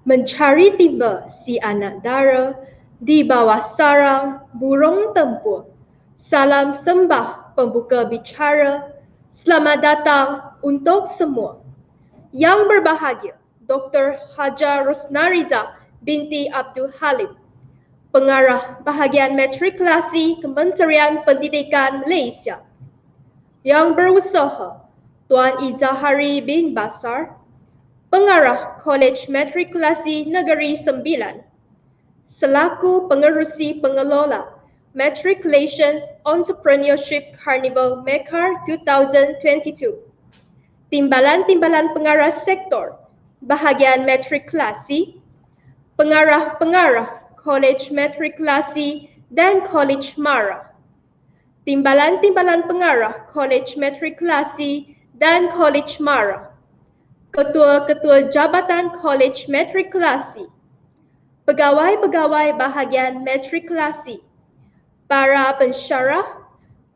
Mencari tiba si anak dara, di bawah sarang burung tempur. Salam sembah pembuka bicara, selamat datang untuk semua. Yang berbahagia, Dr. Hajar Rosnariza binti Abdul Halim, Pengarah Bahagian Matrikulasi Kementerian Pendidikan Malaysia. Yang berusaha, Tuan Izahari bin Basar, Pengarah Kolej Matrikulasi Negeri Sembilan, selaku pengerusi pengelola Matriculation, Entrepreneurship Carnival MECar 2022. Timbalan-timbalan pengarah sektor Bahagian Matrikulasi, pengarah-pengarah Kolej Matrikulasi dan Kolej Mara, timbalan-timbalan pengarah Kolej Matrikulasi dan Kolej Mara, ketua-ketua jabatan Kolej Matrikulasi, pegawai-pegawai bahagian matrikulasi, para pensyarah,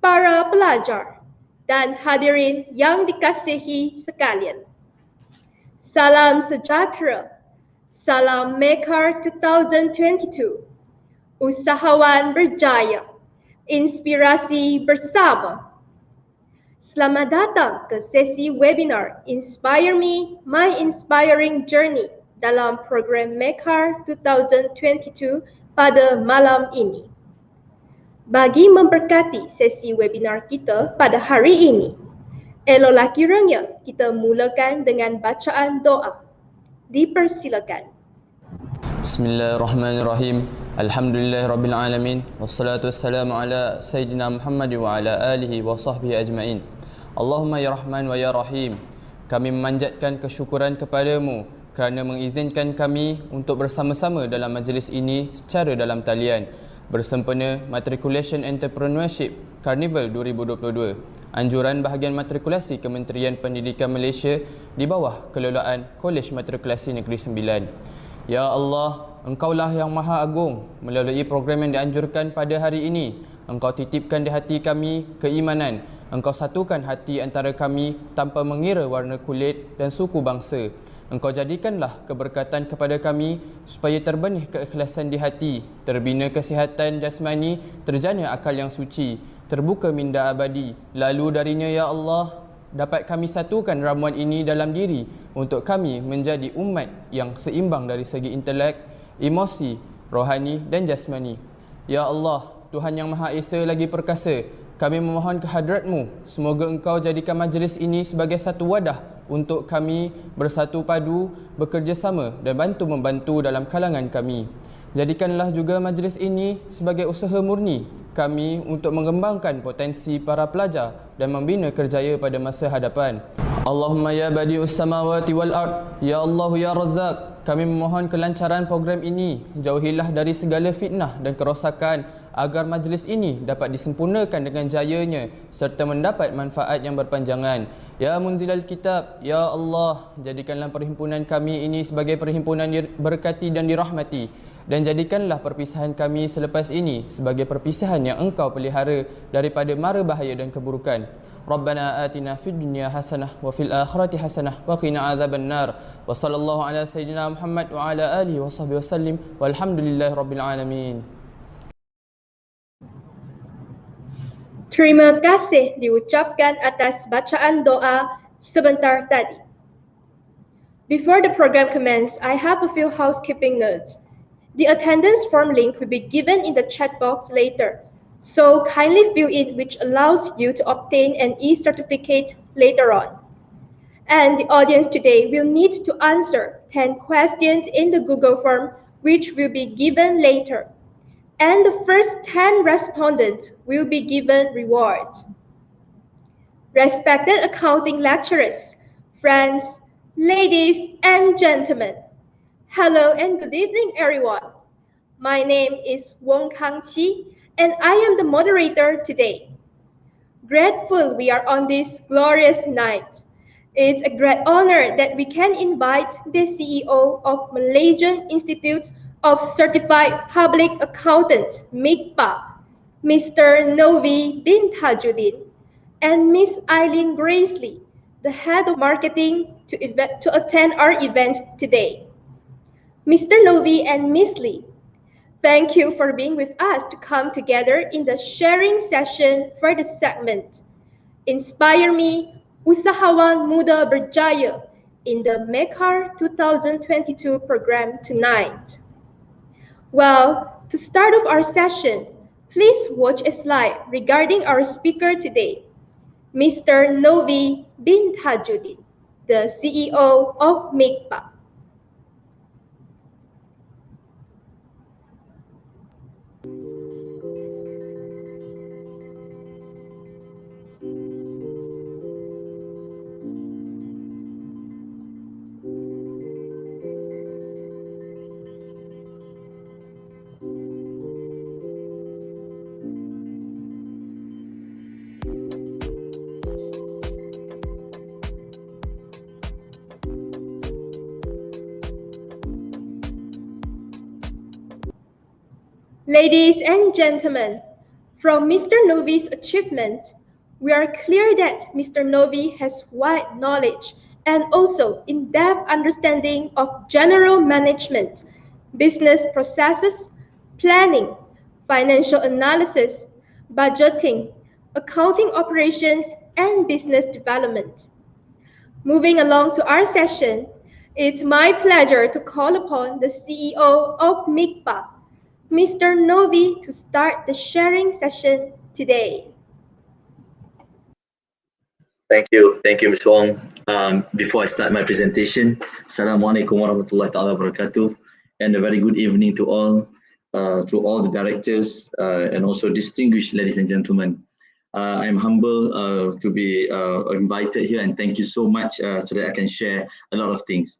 para pelajar, dan hadirin yang dikasihi sekalian. Salam sejahtera, salam MECar 2022, Usahawan berjaya, Inspirasi bersama. Selamat datang ke sesi webinar Inspire Me, My Inspiring Journey dalam program MECar 2022 pada malam ini. Bagi memberkati sesi webinar kita pada hari ini, eloklah kiranya kita mulakan dengan bacaan doa. Dipersilakan. Bismillahirrahmanirrahim. Alhamdulillahirrabbilalamin. Wassalatu wassalamu ala Sayyidina Muhammad wa ala alihi wa sahbihi ajma'in. Allahumma ya Rahman wa ya Rahim, kami memanjatkan kesyukuran kepadamu kerana mengizinkan kami untuk bersama-sama dalam majlis ini secara dalam talian bersempena Matriculation Entrepreneurship Carnival 2022, Anjuran Bahagian Matrikulasi Kementerian Pendidikan Malaysia di bawah kelolaan Kolej Matrikulasi Negeri Sembilan. Ya Allah, Engkaulah yang Maha Agung. Melalui program yang dianjurkan pada hari ini, Engkau titipkan di hati kami keimanan. Engkau satukan hati antara kami tanpa mengira warna kulit dan suku bangsa. Engkau jadikanlah keberkatan kepada kami supaya terbenih keikhlasan di hati, terbina kesihatan jasmani, terjana akal yang suci, terbuka minda abadi. Lalu darinya ya Allah, dapat kami satukan ramuan ini dalam diri untuk kami menjadi umat yang seimbang dari segi intelek, emosi, rohani dan jasmani. Ya Allah, Tuhan yang Maha Esa lagi perkasa, kami memohon kehadratmu, semoga Engkau jadikan majlis ini sebagai satu wadah untuk kami bersatu padu, bekerjasama dan bantu-membantu dalam kalangan kami. Jadikanlah juga majlis ini sebagai usaha murni kami untuk mengembangkan potensi para pelajar dan membina kerjaya pada masa hadapan. Allahumma ya badi'us samawati wal ard, ya Allah ya Razzaq, kami memohon kelancaran program ini. Jauhilah dari segala fitnah dan kerosakan agar majlis ini dapat disempurnakan dengan jayanya serta mendapat manfaat yang berpanjangan. Ya Munzilal Kitab, ya Allah, jadikanlah perhimpunan kami ini sebagai perhimpunan berkati dan dirahmati, dan jadikanlah perpisahan kami selepas ini sebagai perpisahan yang Engkau pelihara daripada mara bahaya dan keburukan. Rabbana atina fid dunya hasanah wa fil akhirati hasanah wa qina adzabannar. Wa sallallahu ala sayyidina Muhammad wa ala alihi wa sahbihi wasallim walhamdulillahirabbil alamin. Terima kasih diucapkan atas bacaan doa sebentar tadi. Before the program commences, I have a few housekeeping notes. The attendance form link will be given in the chat box later, so kindly fill it, which allows you to obtain an e-certificate later on. And the audience today will need to answer 10 questions in the Google form, which will be given later. And the first 10 respondents will be given rewards. Respected accounting lecturers, friends, ladies and gentlemen, hello and good evening everyone. My name is Wong Kang-chi and I am the moderator today. Grateful we are on this glorious night. It's a great honor that we can invite the CEO of Malaysian Institute of Certified Public Accountant, MICPA, Mr. Novi bin Tajuddin, and Miss Eileen Gracely, the Head of Marketing, to attend our event today. Mr. Novi and Miss Lee. Thank you for being with us to come together in the sharing session for this segment. Inspire Me, Usahawan Muda Berjaya in the MECar 2022 program tonight. Well, to start off our session, please watch a slide regarding our speaker today, Mr. Novi bin Tajuddin, the CEO of MICPA. Ladies and gentlemen, from Mr. Novi's achievement, we are clear that Mr. Novi has wide knowledge and also in-depth understanding of general management, business processes, planning, financial analysis, budgeting, accounting operations, and business development. Moving along to our session, it's my pleasure to call upon the CEO of MICPA, Mr. Novi, to start the sharing session today. Thank you, Ms. Wong. Before I start my presentation, Assalamualaikum warahmatullahi wabarakatuh, and a very good evening to all the directors and also distinguished ladies and gentlemen. I'm humble to be invited here, and thank you so much so that I can share a lot of things.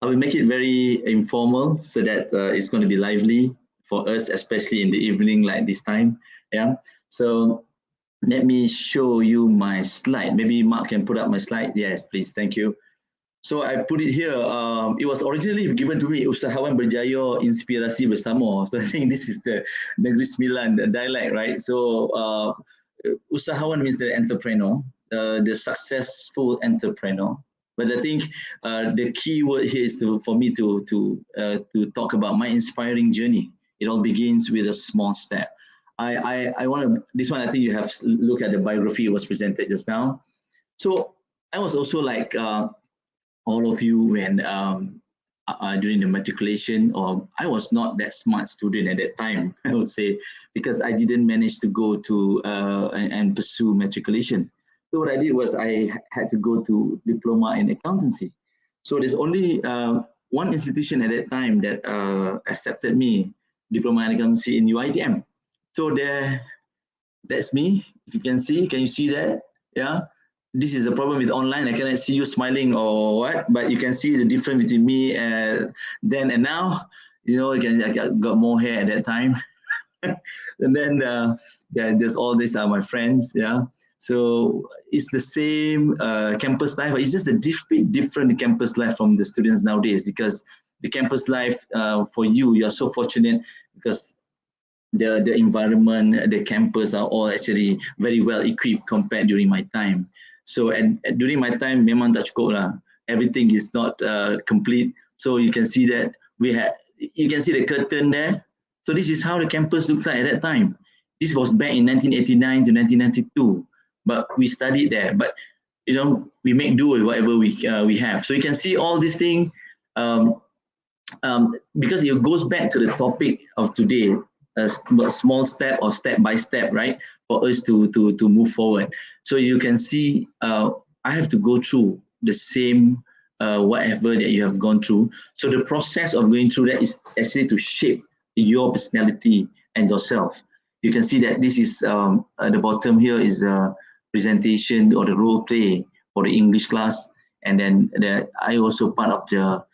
I will make it very informal so that it's going to be lively for us, especially in the evening like this time. Yeah. So let me show you my slide. Maybe Mark can put up my slide. Yes, please. Thank you. So I put it here. It was originally given to me, Usahawan berjaya, Inspirasi, bersama. So I think this is the Negeri Sembilan dialect, right? So Usahawan means the entrepreneur, the successful entrepreneur. But I think the key word here is for me to talk about my inspiring journey. It all begins with a small step. I want to, this one I think you have looked at the biography was presented just now. So I was also like all of you when during the matriculation, or I was not that smart student at that time, I would say, because I didn't manage to go to and pursue matriculation. So what I did was I had to go to diploma in accountancy. So there's only one institution at that time that accepted me, diploma in accountancy in UiTM. So that's me. If you can you see that? Yeah. This is the problem with online. I cannot see you smiling or what, but you can see the difference between me then and now. You know, I got more hair at that time. And then yeah, there's all these are my friends. Yeah. So it's the same campus life, but it's just a different campus life from the students nowadays, because the campus life for you are so fortunate because the environment, the campus are all actually very well equipped compared during my time. So during my time, memang tak cukup lah. Everything is not complete. So you can see that you can see the curtain there. So this is how the campus looks like at that time. This was back in 1989 to 1992. But we studied there. But you know, we make do with whatever we have. So you can see all these things because it goes back to the topic of today, a small step or step by step, right? For us to move forward. So you can see I have to go through the same whatever that you have gone through. So the process of going through that is actually to shape your personality and yourself. You can see that this is at the bottom here is the presentation or the role play for the English class, and then I also part of the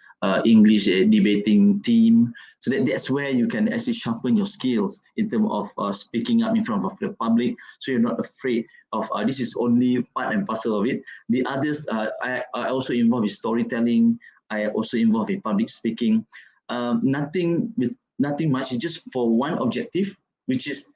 English debating team. So that's where you can actually sharpen your skills in terms of speaking up in front of the public. So you're not afraid of this is only part and parcel of it. The others, I also involved in storytelling. I also involved in public speaking. Nothing much, it's just for one objective, which is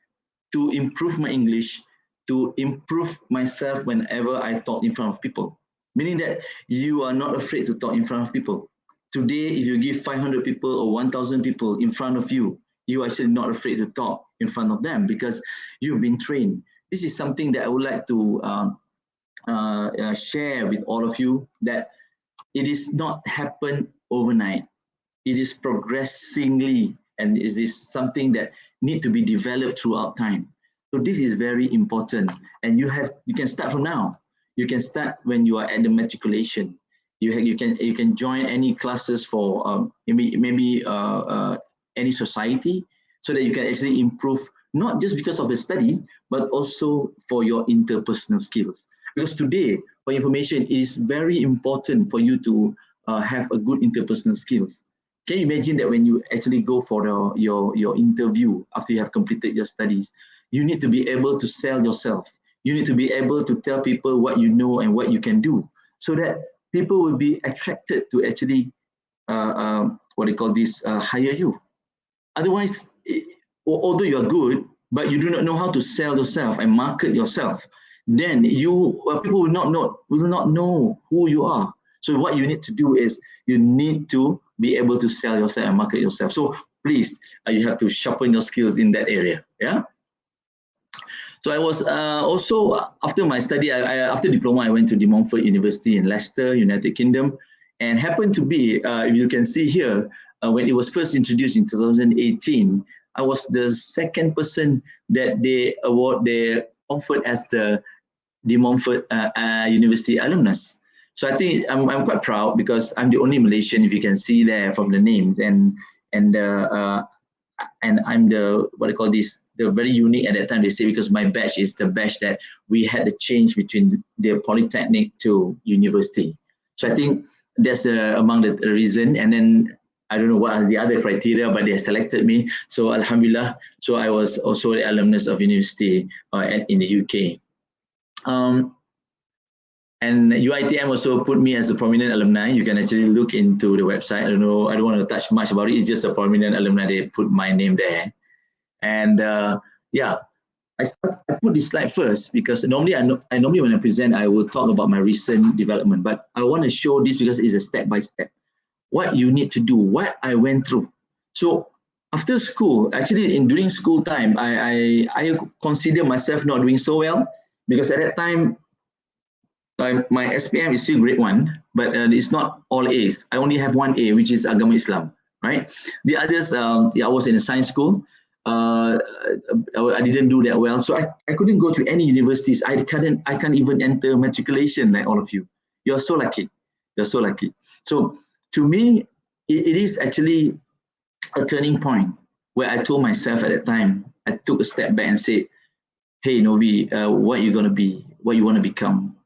to improve my English, to improve myself whenever I talk in front of people. Meaning that you are not afraid to talk in front of people. Today, if you give 500 people or 1,000 people in front of you, you're actually not afraid to talk in front of them because you've been trained. This is something that I would like to share with all of you, that it is not happened overnight. It is progressively, and it is something that need to be developed throughout time. So this is very important, and you can start from now. You can start when you are at the matriculation. You can join any classes for maybe any society, so that you can actually improve, not just because of the study, but also for your interpersonal skills. Because today, for information, it is very important for you to have a good interpersonal skills. Can you imagine that when you actually go for your interview after you have completed your studies, you need to be able to sell yourself. You need to be able to tell people what you know and what you can do, so that people will be attracted to actually hire you. Otherwise, although you are good, but you do not know how to sell yourself and market yourself, then people will not know who you are. So what you need to do is you need to be able to sell yourself and market yourself. So please, you have to sharpen your skills in that area. Yeah. So I was also, after my study, after diploma, I went to De Montfort University in Leicester, United Kingdom, and happened to be, if you can see here, when it was first introduced in 2018, I was the second person that they offered as the De Montfort University alumnus. So I think I'm quite proud because I'm the only Malaysian, if you can see there from the names, and I'm the the very unique at that time, they say, because my batch is the batch that we had the change between the polytechnic to university. So I think that's among the reason. And then I don't know what are the other criteria, but they selected me. So Alhamdulillah. So I was also the alumnus of university in the UK. And UiTM also put me as a prominent alumni. You can actually look into the website. I don't want to touch much about it. It's just a prominent alumni. They put my name there. And yeah, I put this slide first because normally normally when I present, I will talk about my recent development. But I want to show this because it's a step by step. What you need to do, what I went through. So after school, actually during school time, I consider myself not doing so well because at that time, my SPM is still grade 1, but it's not all A's. I only have one A, which is Agama Islam, right? The others, I was in a science school. I didn't do that well, so I couldn't go to any universities. I can't even enter matriculation like all of you. You're so lucky. You're so lucky. So to me, it is actually a turning point where I told myself at that time, I took a step back and said, hey, Novi, what are you going to be? What you want to become?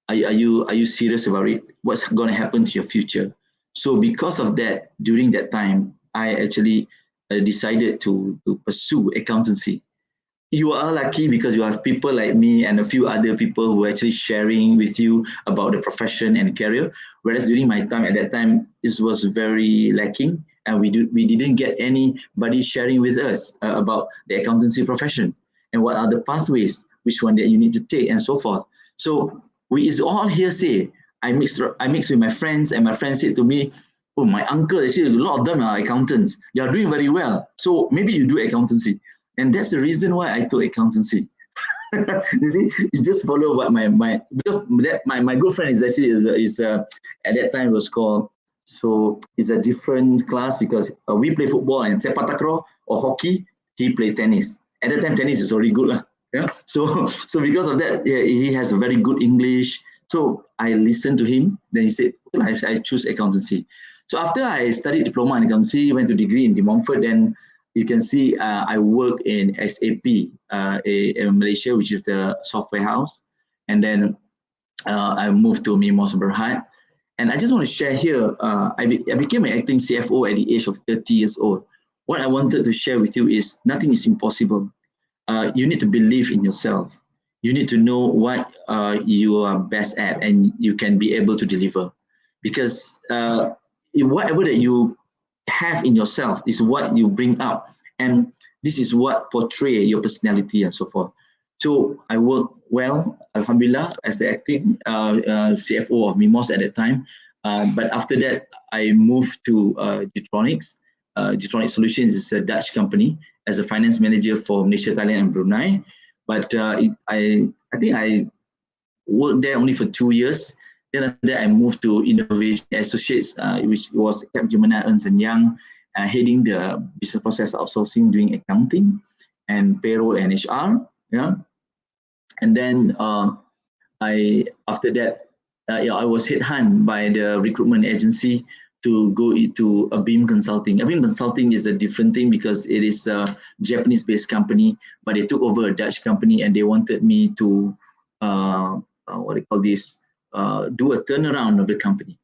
Are you serious about it? What's going to happen to your future? So because of that, during that time, I actually decided to pursue accountancy. You are lucky because you have people like me and a few other people who are actually sharing with you about the profession and career. Whereas during my time, at that time, this was very lacking, and we didn't get anybody sharing with us about the accountancy profession and what are the pathways, which one that you need to take, and so forth. So it's all hearsay. I mixed with my friends, and my friends said to me, oh, my uncle, actually, a lot of them are accountants. They are doing very well. So maybe you do accountancy. And that's the reason why I took accountancy. You see, it's just follow what my good friend is actually at that time was called, so it's a different class because we play football and sepak takraw or hockey, he played tennis. At that time, tennis is already good. Yeah. So because of that, yeah, he has a very good English. So I listened to him. Then he said, well, I choose accountancy. So after I studied diploma in accountancy, went to degree in De Montfort, and you can see I work in SAP in Malaysia, which is the software house. And then I moved to Mimos Berhad. And I just want to share here, I became an acting CFO at the age of 30 years old. What I wanted to share with you is nothing is impossible. You need to believe in yourself. You need to know what you are best at and you can be able to deliver. Because whatever that you have in yourself is what you bring up. And this is what portray your personality and so forth. So I worked well, Alhamdulillah, as the acting CFO of Mimos at that time. But after that, I moved to Getronics. Getronics Solutions is a Dutch company as a finance manager for Malaysia, Thailand, and Brunei. But I think I worked there only for 2 years. Then after that, I moved to Innovation Associates, which was Capgemini Ernst & Young, heading the business process outsourcing, doing accounting and payroll and HR. Yeah, and then after that, I was headhunted by the recruitment agency to go into ABIM Consulting. ABIM Consulting is a different thing because it is a Japanese-based company, but they took over a Dutch company and they wanted me to what do you call this? Do a turnaround of the company.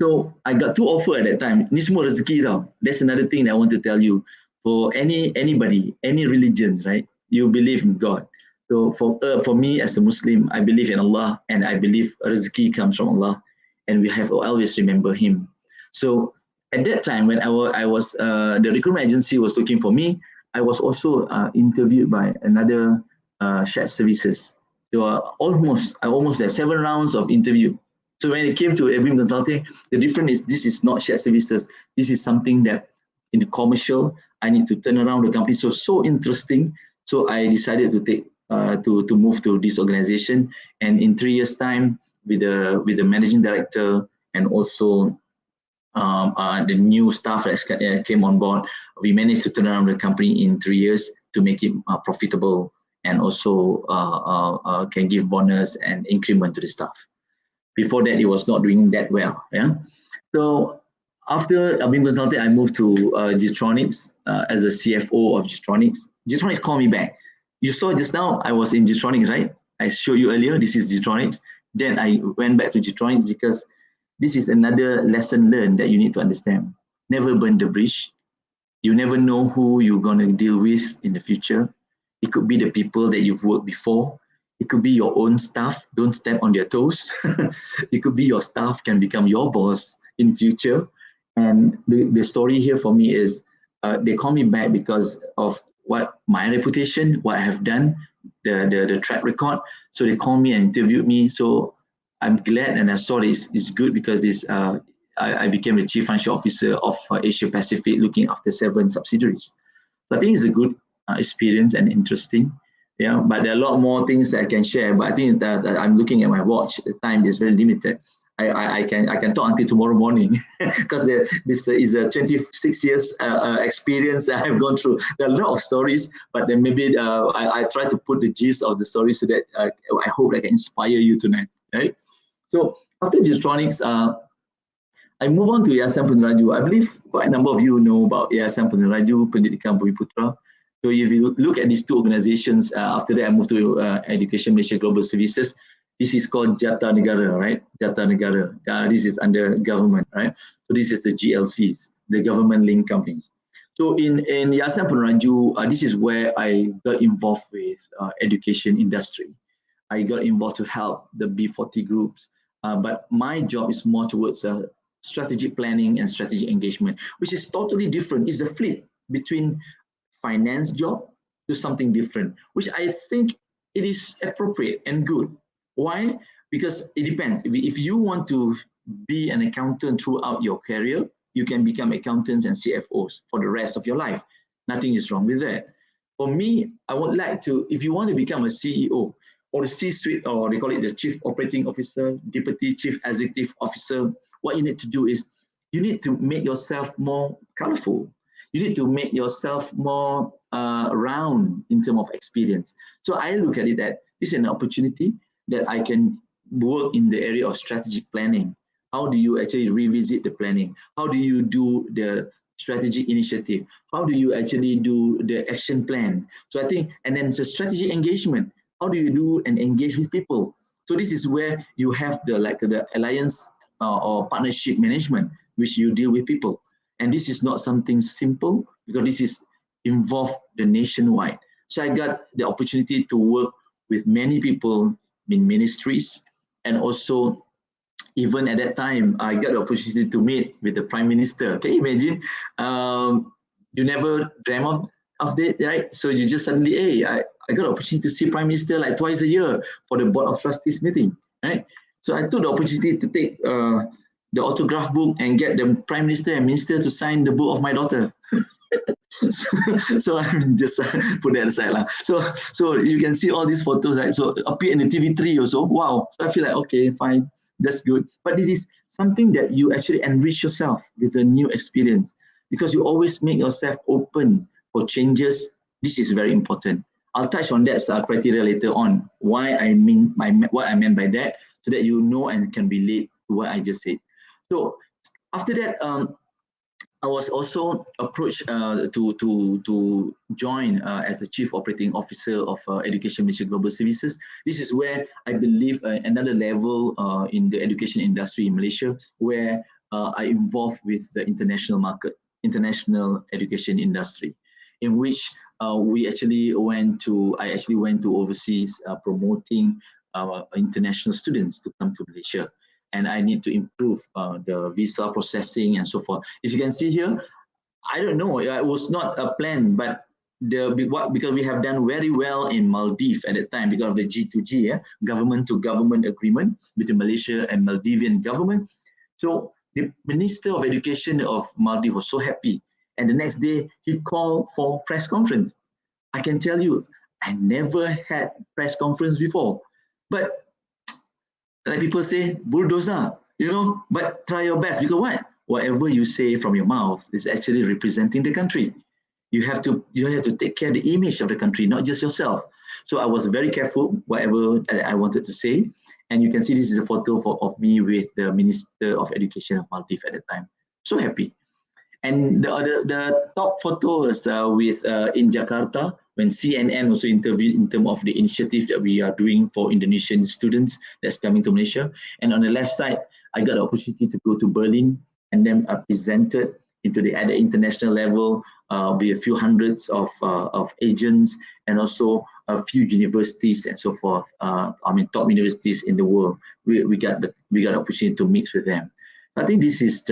So I got 2 offers at that time. Ni semua rezeki tau. That's another thing that I want to tell you. For anybody, any religions, right? You believe in God. So for me as a Muslim, I believe in Allah and I believe rezeki comes from Allah, and we have to always remember Him. So at that time when I was the recruitment agency was looking for me, I was also interviewed by another shared services. So I almost had 7 rounds of interview. So when it came to ABIM Consulting, the difference is this is not shared services. This is something that in the commercial, I need to turn around the company. So interesting. So I decided to take to move to this organization. And in 3 years' time, with the managing director and also the new staff that came on board, we managed to turn around the company in 3 years to make it profitable, and also can give bonus and increment to the staff. Before that, it was not doing that well. Yeah. So after ABIM Consulting, I moved to Getronics as a CFO of Getronics. Getronics called me back. You saw just now, I was in Getronics, right? I showed you earlier, this is Getronics. Then I went back to Getronics because this is another lesson learned that you need to understand. Never burn the bridge. You never know who you're going to deal with in the future. It could be the people that you've worked before. It could be your own staff. Don't step on their toes. It could be your staff can become your boss in future. And the story here for me is they call me back because of what my reputation, what I have done, the track record. So they called me and interviewed me. So I'm glad and I saw this is good because this I became the Chief Financial Officer of Asia Pacific, looking after 7 subsidiaries. So I think it's a good experience and interesting. Yeah, but there are a lot more things that I can share. But I think that I'm looking at my watch. The time is very limited. I can talk until tomorrow morning because this is a 26 years experience that I've gone through. There are a lot of stories, but then maybe I try to put the gist of the story so that I hope I can inspire you tonight. Right? So after Getronics, I move on to Yayasan Peneraju. I believe quite a number of you know about Yayasan Peneraju, Pendidikan Bumi Putra. So if you look at these 2 organizations, after that I moved to Education Malaysia Global Services. This is called Jata Negara, right? Jata Negara. This is under government, right? So this is the GLCs, the government-linked companies. So in Yayasan Peneraju, this is where I got involved with education industry. I got involved to help the B40 groups, but my job is more towards strategic planning and strategic engagement, which is totally different. It's a flip between finance job to something different, which I think it is appropriate and good. Why? Because it depends. If you want to be an accountant throughout your career, you can become accountants and CFOs for the rest of your life. Nothing is wrong with that. For me, I would like to, if you want to become a CEO or the C-suite, or they call it the Chief Operating Officer, Deputy Chief Executive Officer, what you need to do is you need to make yourself more colorful. You need to make yourself more round in terms of experience. So I look at it that this is an opportunity that I can work in the area of strategic planning. How do you actually revisit the planning? How do you do the strategic initiative? How do you actually do the action plan? So I think, and then the strategy engagement. How do you do and engage with people? So this is where you have the alliance or partnership management, which you deal with people. And this is not something simple because this is involved the nationwide. So I got the opportunity to work with many people in ministries, and also even at that time, I got the opportunity to meet with the Prime Minister. Can you imagine? You never dream of that, right? So you just suddenly, hey, I got the opportunity to see Prime Minister like twice a year for the Board of Trustees meeting, right? So I took the opportunity to take the autograph book and get the Prime Minister and Minister to sign the book of my daughter. So I mean, just put that aside lah. So you can see all these photos, right? So appear in the TV3 also. Wow. So I feel like, okay, fine, that's good. But this is something that you actually enrich yourself with a new experience, because you always make yourself open for changes. This is very important. I'll touch on that criteria later on, what I meant by that, so that you know and can relate to what I just said. So after that, I was also approached to join as the Chief Operating Officer of Education Malaysia Global Services. This is where I believe another level in the education industry in Malaysia, where I involved with the international market, international education industry, in which I actually went to overseas promoting international students to come to Malaysia. And I need to improve the visa processing and so forth. If you can see here, I don't know, it was not a plan, but because we have done very well in Maldives at that time because of the G2G, government to government agreement between Malaysia and Maldivian government. So the Minister of Education of Maldives was so happy. And the next day he called for press conference. I can tell you, I never had press conference before, but like people say, bulldozer, but try your best, because whatever you say from your mouth is actually representing the country. You have to take care of the image of the country, not just yourself. So I was very careful whatever I wanted to say. And you can see this is a photo of me with the Minister of Education of Maldives at the time. So happy. And the top photo is with in Jakarta, when CNN also interviewed in terms of the initiative that we are doing for Indonesian students that's coming to Malaysia. And on the left side, I got the opportunity to go to Berlin, and then I presented at the international level with a few hundreds of agents, and also a few universities and so forth. Top universities in the world. We got the opportunity to mix with them. I think this is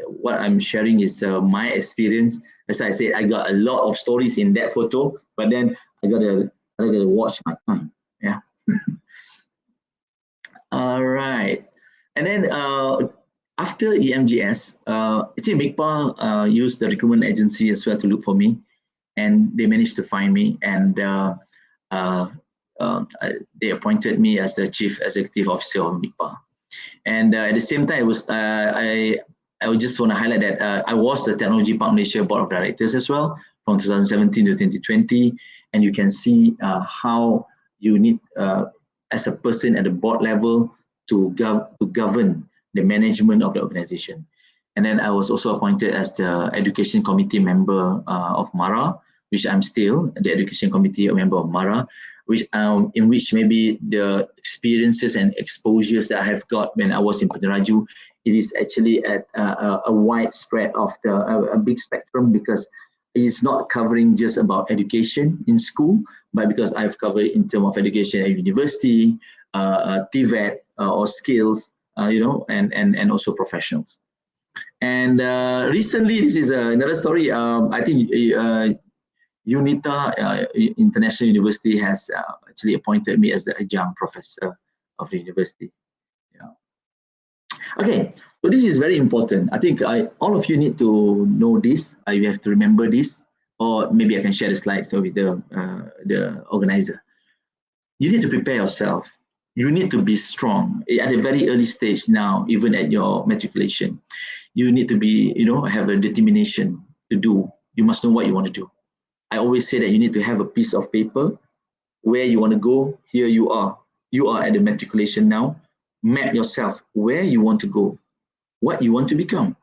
what I'm sharing is my experience. As I said, I got a lot of stories in that photo, but then I gotta watch my time. Yeah. All right. And then after EMGS, actually MICPA used the recruitment agency as well to look for me, and they managed to find me, and they appointed me as the Chief Executive Officer of MICPA. And at the same time, I would just want to highlight that I was the Technology Park Malaysia Board of Directors as well from 2017 to 2020. And you can see how you need, as a person at the board level, to govern the management of the organization. And then I was also appointed as the Education Committee member of MARA, which I'm still the Education Committee member of MARA, in which maybe the experiences and exposures that I have got when I was in Peneraju, it is actually at a wide spread of a big spectrum, because it is not covering just about education in school, but because I've covered in terms of education at university, TVET or skills, and also professionals. And recently, this is another story. I think UNITA International University has actually appointed me as the adjunct professor of the university. Yeah. Okay, so this is very important. I think all of you need to know this. You have to remember this, or maybe I can share the slides with the organizer. You need to prepare yourself. You need to be strong at a very early stage now, even at your matriculation. You need to be, have a determination to do. You must know what you want to do. I always say that you need to have a piece of paper where you want to go. Here you are. You are at the matriculation now. Map yourself where you want to go, what you want to become.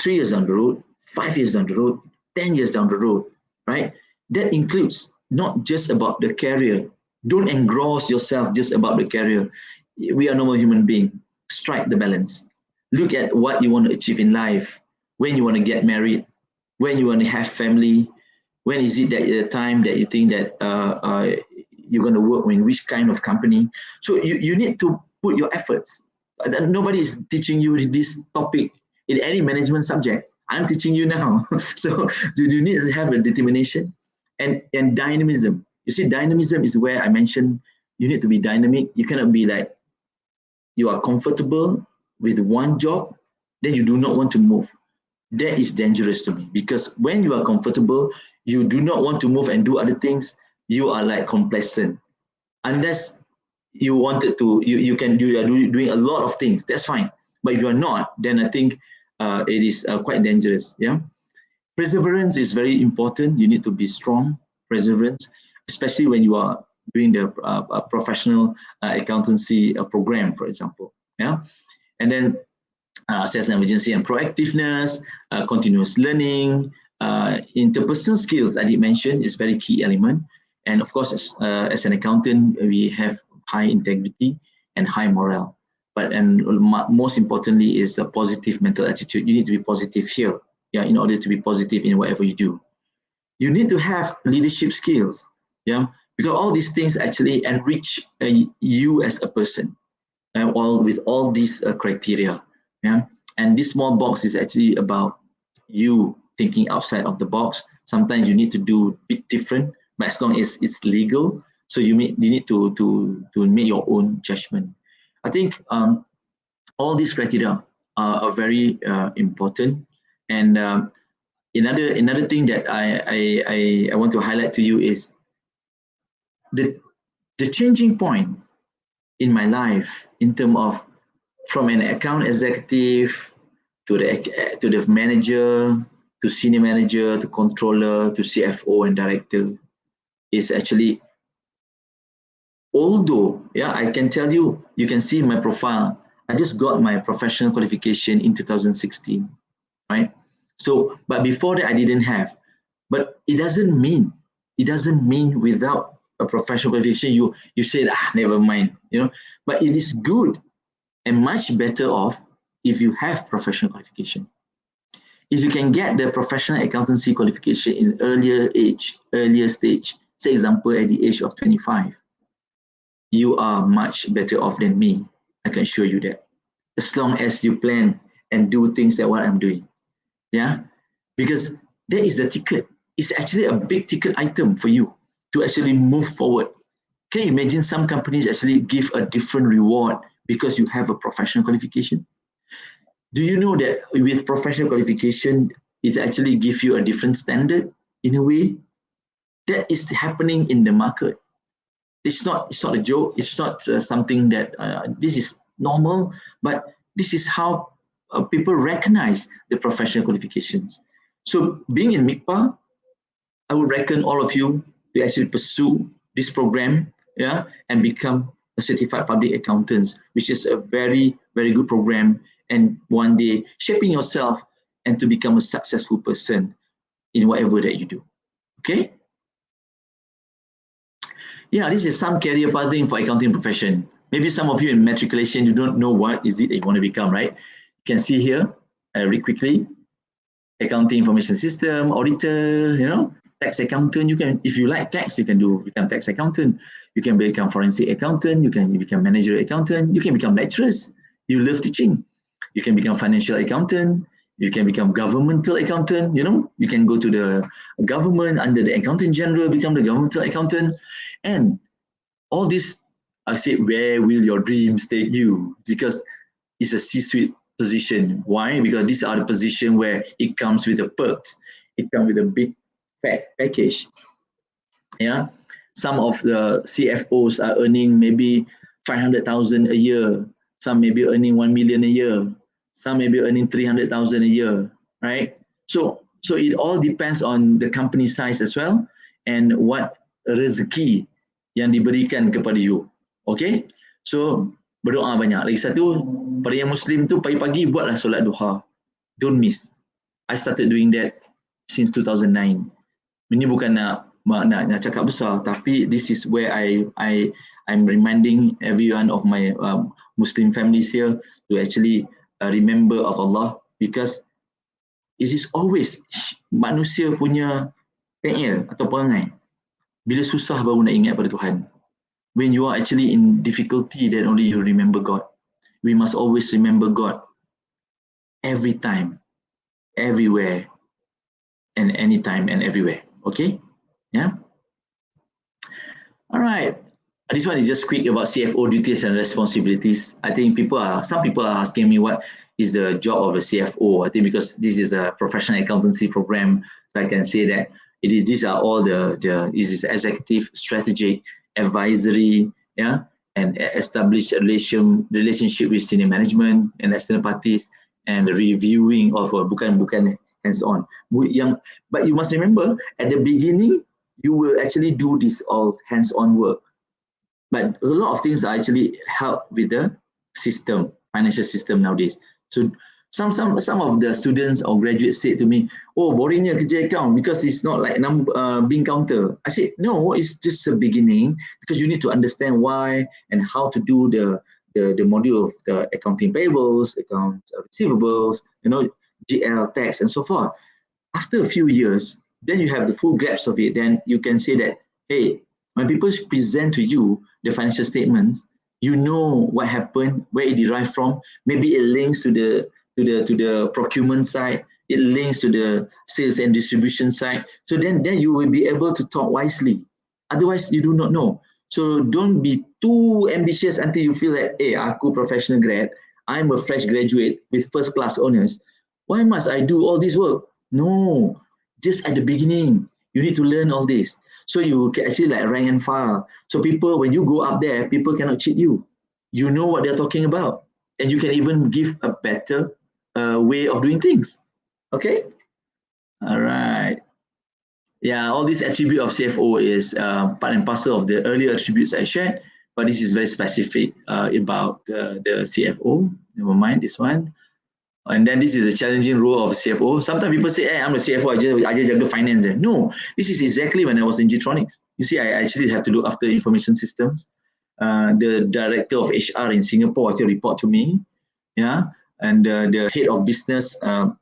3 years down the road, 5 years down the road, 10 years down the road, right? That includes not just about the career. Don't engross yourself just about the career. We are normal human beings. Strike the balance. Look at what you want to achieve in life, when you want to get married, when you want to have family, when is it that the time that you think that you're going to work in which kind of company. So you need to put your efforts. Nobody is teaching you this topic in any management subject. I'm teaching you now. So you need to have a determination and dynamism. You see, dynamism is where I mentioned you need to be dynamic. You cannot be like, you are comfortable with one job, then you do not want to move. That is dangerous to me, because when you are comfortable, you do not want to move and do other things. You are like complacent. Unless you wanted to, you are doing a lot of things. That's fine. But if you are not, then I think it is quite dangerous. Yeah. Perseverance is very important. You need to be strong, perseverance, especially when you are doing the professional accountancy program, for example. Yeah, and then sense of urgency and proactiveness, continuous learning, interpersonal skills. I did mention is very key element, and of course, as an accountant, we have high integrity and high morale. But most importantly is a positive mental attitude. You need to be positive here. Yeah, in order to be positive in whatever you do. You need to have leadership skills, yeah, because all these things actually enrich you as a person, all with all these criteria, yeah. And this small box is actually about you thinking outside of the box. Sometimes you need to do a bit different, but as long as it's legal, so you need to make your own judgment. I think all these criteria are very important. And another thing that I want to highlight to you is the changing point in my life in terms of from an account executive to the manager, to senior manager, to controller, to CFO and director is actually, although, yeah, I can tell you, you can see my profile. I just got my professional qualification in 2016, right? So, but before that I didn't have. But it doesn't mean without a professional qualification you said never mind, you know. But it is good and much better off if you have professional qualification. If you can get the professional accountancy qualification in earlier stage, say example at the age of 25, you are much better off than me. I can assure you that. As long as you plan and do things that what I'm doing. Yeah, because there is a ticket. It's actually a big ticket item for you to actually move forward. Can you imagine some companies actually give a different reward because you have a professional qualification? Do you know that with professional qualification, it actually gives you a different standard in a way? That is happening in the market. It's not a joke. It's not something that this is normal, but this is how people recognize the professional qualifications. So being in MICPA, I would reckon all of you to actually pursue this program, yeah, and become a certified public accountants, which is a very, very good program, and one day shaping yourself and to become a successful person in whatever that you do. Okay? Yeah, this is some career pathing for accounting profession. Maybe some of you in matriculation, you don't know what is it that you want to become, right? You can see here, I read quickly, accounting information system, auditor, you know, tax accountant. You can, if you like tax, you can become tax accountant. You can become forensic accountant. You can become managerial accountant. You can become lecturers. You love teaching. You can become financial accountant. You can become governmental accountant. You know, you can go to the government under the accountant general, become the governmental accountant. And all this, I say, where will your dreams take you? Because it's a C-suite position. Why? Because these are the position where it comes with the perks. It comes with a big fat package. Yeah, some of the CFOs are earning maybe 500,000 a year. Some may be earning 1 million a year. Some may be earning 300,000 a year, right? So it all depends on the company size as well and what rezeki yang diberikan kepada you. Okay? So berdoa banyak. Lagi satu, pada yang Muslim tu pagi-pagi buatlah solat duha. Don't miss. I started doing that since 2009. Ini bukan nak cakap besar, tapi this is where I'm reminding everyone of my Muslim families here to actually remember of Allah, because it is always manusia punya PL atau perangai. Bila susah baru nak ingat pada Tuhan. When you are actually in difficulty, then only you remember God. We must always remember God every time, everywhere, and anytime and everywhere. Okay? Yeah? All right. This one is just quick about CFO duties and responsibilities. I think some people are asking me what is the job of a CFO. I think because this is a professional accountancy program, so I can say that these are all this is executive, strategic, advisory, yeah, and establish a relationship with senior management and external parties, and the reviewing of bukan hands-on. But you must remember, at the beginning, you will actually do this all hands-on work. But a lot of things are actually helped with the system, financial system nowadays. So some of the students or graduates said to me, "Oh, boringnya kerja account because it's not like being counter." I said, "No, it's just a beginning because you need to understand why and how to do the module of the accounting payables, account receivables, GL, tax, and so forth. After a few years, then you have the full grasp of it. Then you can say that, hey, when people present to you the financial statements, you know what happened, where it derived from. Maybe it links to the procurement side, it links to the sales and distribution side. So then you will be able to talk wisely. Otherwise, you do not know. So don't be too ambitious until you feel that, hey, aku professional grad, I'm a fresh graduate with first class honors. Why must I do all this work? No, just at the beginning, you need to learn all this. So you can actually like rank and file. So people, when you go up there, people cannot cheat you. You know what they're talking about. And you can even give a better way of doing things. Okay? All right. Yeah, all this attribute of CFO is part and parcel of the earlier attributes I shared, but this is very specific about the CFO. Never mind this one. And then this is a challenging role of CFO. Sometimes people say, hey, I'm a CFO, I just jaga finance. No, this is exactly when I was in Getronics. You see, I actually have to look after information systems. The director of HR in Singapore actually report to me. Yeah, and the head of business, not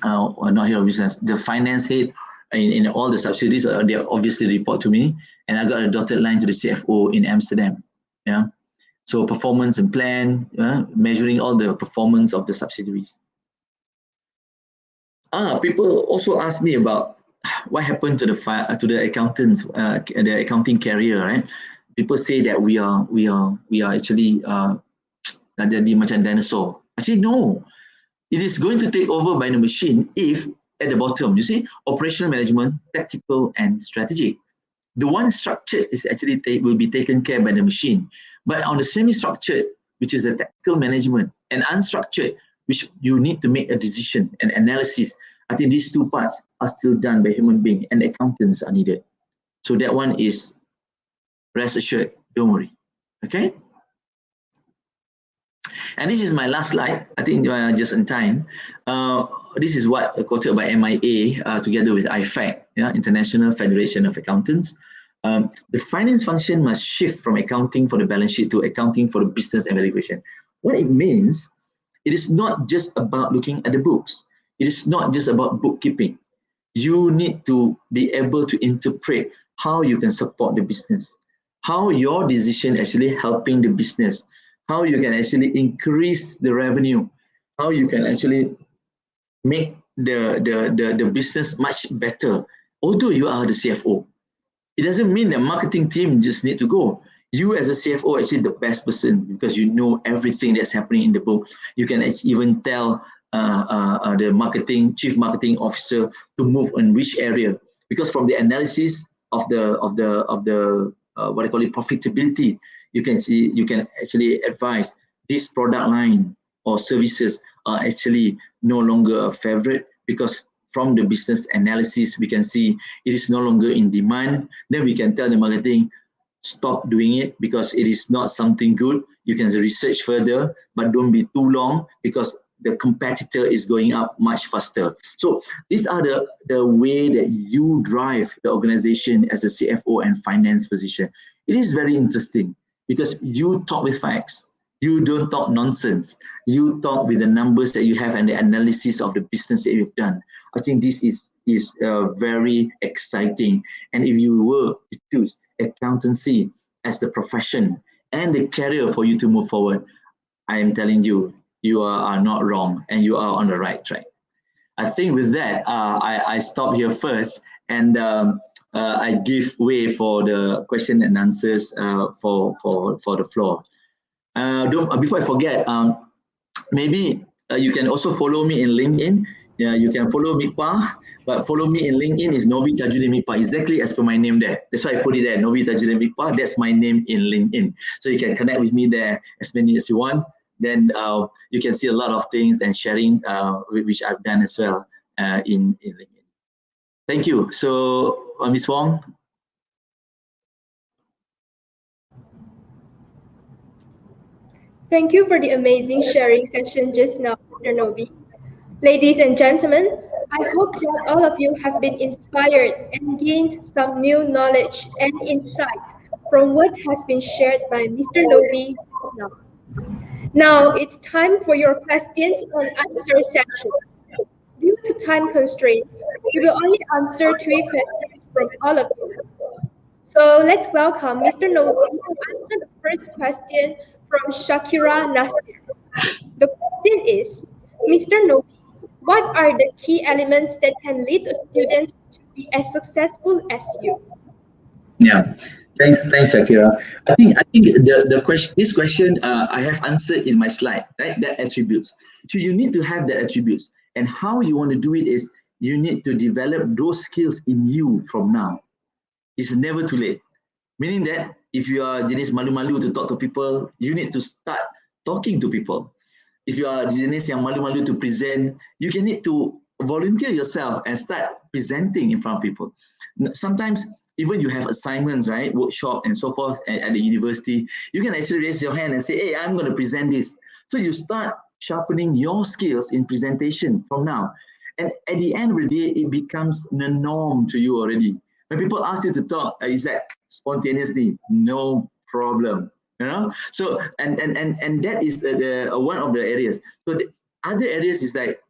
head of business, the finance head in all the subsidiaries, they obviously report to me. And I got a dotted line to the CFO in Amsterdam. Yeah. So performance and plan, measuring all the performance of the subsidiaries. People also ask me about what happened to the accountants, the accounting career, right? People say that we are actually jadi macam dinosaur. Actually, no. It is going to take over by the machine if at the bottom, you see, operational management, tactical, and strategic. The one structured is actually will be taken care by the machine. But on the semi-structured, which is the tactical management, and unstructured, which you need to make a decision and analysis, I think these two parts are still done by human beings and accountants are needed. So that one is, rest assured, don't worry. Okay? And this is my last slide, I think just in time. This is what quoted by MIA together with IFAC, International Federation of Accountants. The finance function must shift from accounting for the balance sheet to accounting for the business and valuation. What it means, it is not just about looking at the books. It is not just about bookkeeping. You need to be able to interpret how you can support the business, how your decision actually helping the business, how you can actually increase the revenue, how you can actually make the business much better. Although you are the CFO, it doesn't mean the marketing team just need to go. You as a CFO are actually the best person because you know everything that's happening in the book. You can even tell the chief marketing officer to move on which area, because from the analysis of the what I call it profitability, you can actually advise this product line or services are actually no longer a favorite, because from the business analysis we can see it is no longer in demand. Then we can tell the marketing, stop doing it because it is not something good. You can research further, but don't be too long because the competitor is going up much faster. So these are the way that you drive the organization as a CFO and finance position. It is very interesting because you talk with facts. You don't talk nonsense. You talk with the numbers that you have and the analysis of the business that you've done. I think this is very exciting. And if you were to choose accountancy as the profession and the career for you to move forward, I am telling you, you are not wrong and you are on the right track. I think with that, I stop here first, and I give way for the question and answers for the floor. Before I forget, maybe you can also follow me in LinkedIn. Yeah, you can follow MICPA, but follow me in LinkedIn is Novi Tajuddin MICPA, exactly as per my name there. That's why I put it there, Novi Tajuddin MICPA. That's my name in LinkedIn. So you can connect with me there as many as you want. Then you can see a lot of things and sharing which I've done as well in LinkedIn. Thank you. So Ms. Wong. Thank you for the amazing sharing session just now, Mr. Novi. Ladies and gentlemen, I hope that all of you have been inspired and gained some new knowledge and insight from what has been shared by Mr. Novi now. Now it's time for your questions and answer session. Due to time constraint, we will only answer 3 questions from all of you. So let's welcome Mr. Novi to answer the first question from Shakira Nasir. The question is, Mr. Novi, what are the key elements that can lead a student to be as successful as you? Yeah, thanks, Shakira. I think the question, this question I have answered in my slide, right? That attributes. So you need to have the attributes, and how you want to do it is you need to develop those skills in you from now. It's never too late. Meaning that if you are jenis malu-malu to talk to people, you need to start talking to people. If you are jenis yang malu-malu to present, you can need to volunteer yourself and start presenting in front of people. Sometimes even you have assignments, right, workshop and so forth at the university, you can actually raise your hand and say, hey, I'm going to present this. So you start sharpening your skills in presentation from now. And at the end of the day, it becomes the norm to you already. When people ask you to talk, you say spontaneously, no problem. You know, so and that is one of the areas. So the other areas is like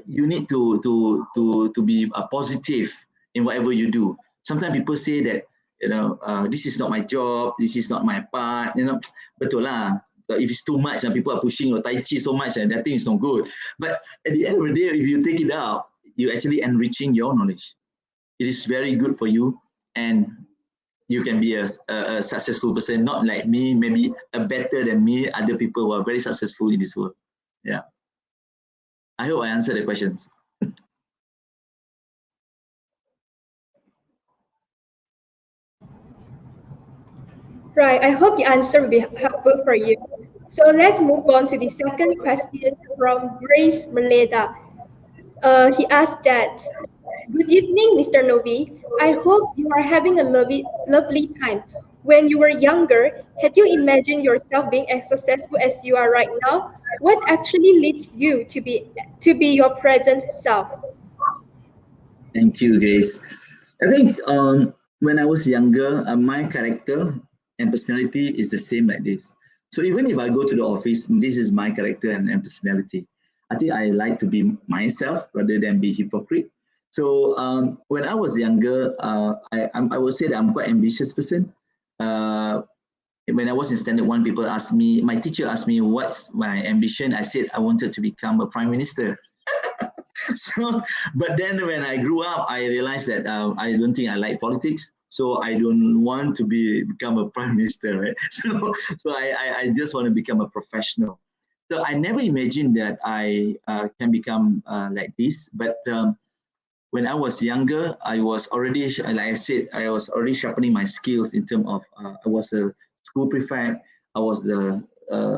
you need to be positive in whatever you do. Sometimes people say that, you know, this is not my job, this is not my part. You know, betul lah. If it's too much and people are pushing your tai chi so much and that thing is not good. But at the end of the day, if you take it out, you're actually enriching your knowledge. It is very good for you, and you can be a successful person, not like me, maybe a better than me, other people who are very successful in this world. Yeah. I hope I answered the questions. Right, I hope the answer will be helpful for you. So let's move on to the second question from Grace Meleda. He asked that, good evening, Mr. Novi. I hope you are having a lovely time. When you were younger, had you imagined yourself being as successful as you are right now? What actually leads you to be your present self? Thank you, Grace. I think when I was younger, my character and personality is the same like this. So even if I go to the office, this is my character and personality. I think I like to be myself rather than be hypocrite. So when I was younger, I would say that I'm quite ambitious person. When I was in standard 1, people asked me, my teacher asked me, what's my ambition? I said, I wanted to become a prime minister. So, but then when I grew up, I realized that I don't think I like politics. So I don't want to become a prime minister, right? So I just want to become a professional. So I never imagined that I can become like this. But when I was younger, I was already, like I said, I was already sharpening my skills in terms of, I was a school prefect, I was the,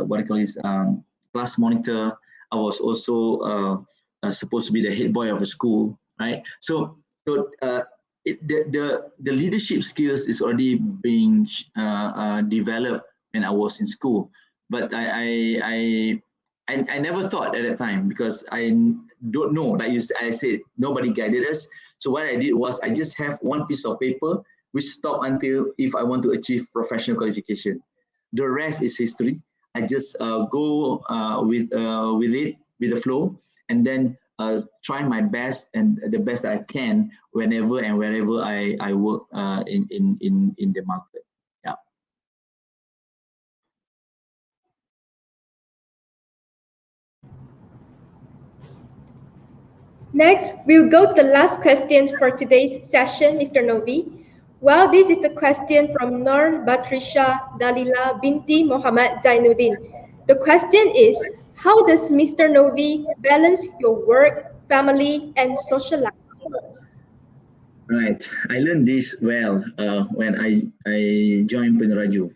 what I call this, class monitor. I was also supposed to be the head boy of the school, right? So the leadership skills is already being developed when I was in school. But I never thought at that time, because I don't know, like I said, nobody guided us. So what I did was I just have one piece of paper which stop until if I want to achieve professional qualification. The rest is history. I just go with it, with the flow, and then try my best and the best I can whenever and wherever I work in the market. Yeah. Next, we'll go to the last question for today's session, Mr. Novi. Well, this is the question from Nur Batrisha Dalila binti Muhammad Zainuddin. The question is, how does Mr. Novi balance your work, family, and social life? Right, I learned this well when I joined Peneraju.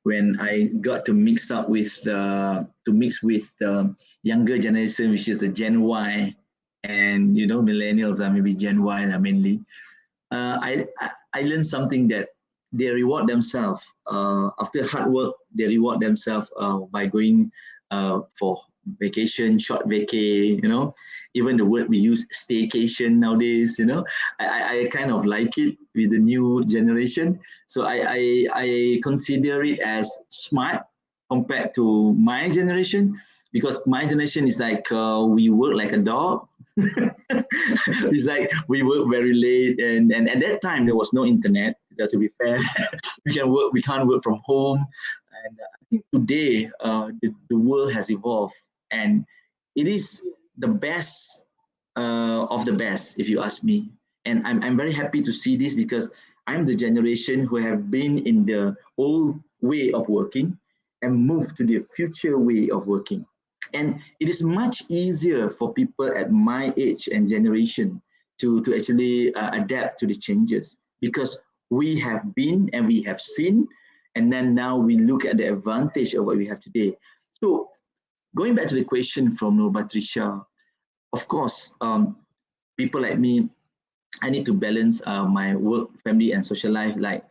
When I got to mix with the younger generation, which is the Gen Y, and millennials are maybe Gen Y are mainly. I learned something that they reward themselves after hard work. They reward themselves by going for vacation, short vacay. Even the word we use, staycation nowadays. I kind of like it with the new generation. So I consider it as smart compared to my generation, because my generation is like we work like a dog. It's like we work very late, and at that time there was no internet. To be fair, we can't work from home, and I think today the world has evolved, and it is the best of the best, if you ask me. And I'm very happy to see this, because I'm the generation who have been in the old way of working and moved to the future way of working. And it is much easier for people at my age and generation to actually adapt to the changes, because we have been and we have seen, and then now we look at the advantage of what we have today. So going back to the question from Nur Batrisha, of course, people like me, I need to balance my work, family, and social life. Like,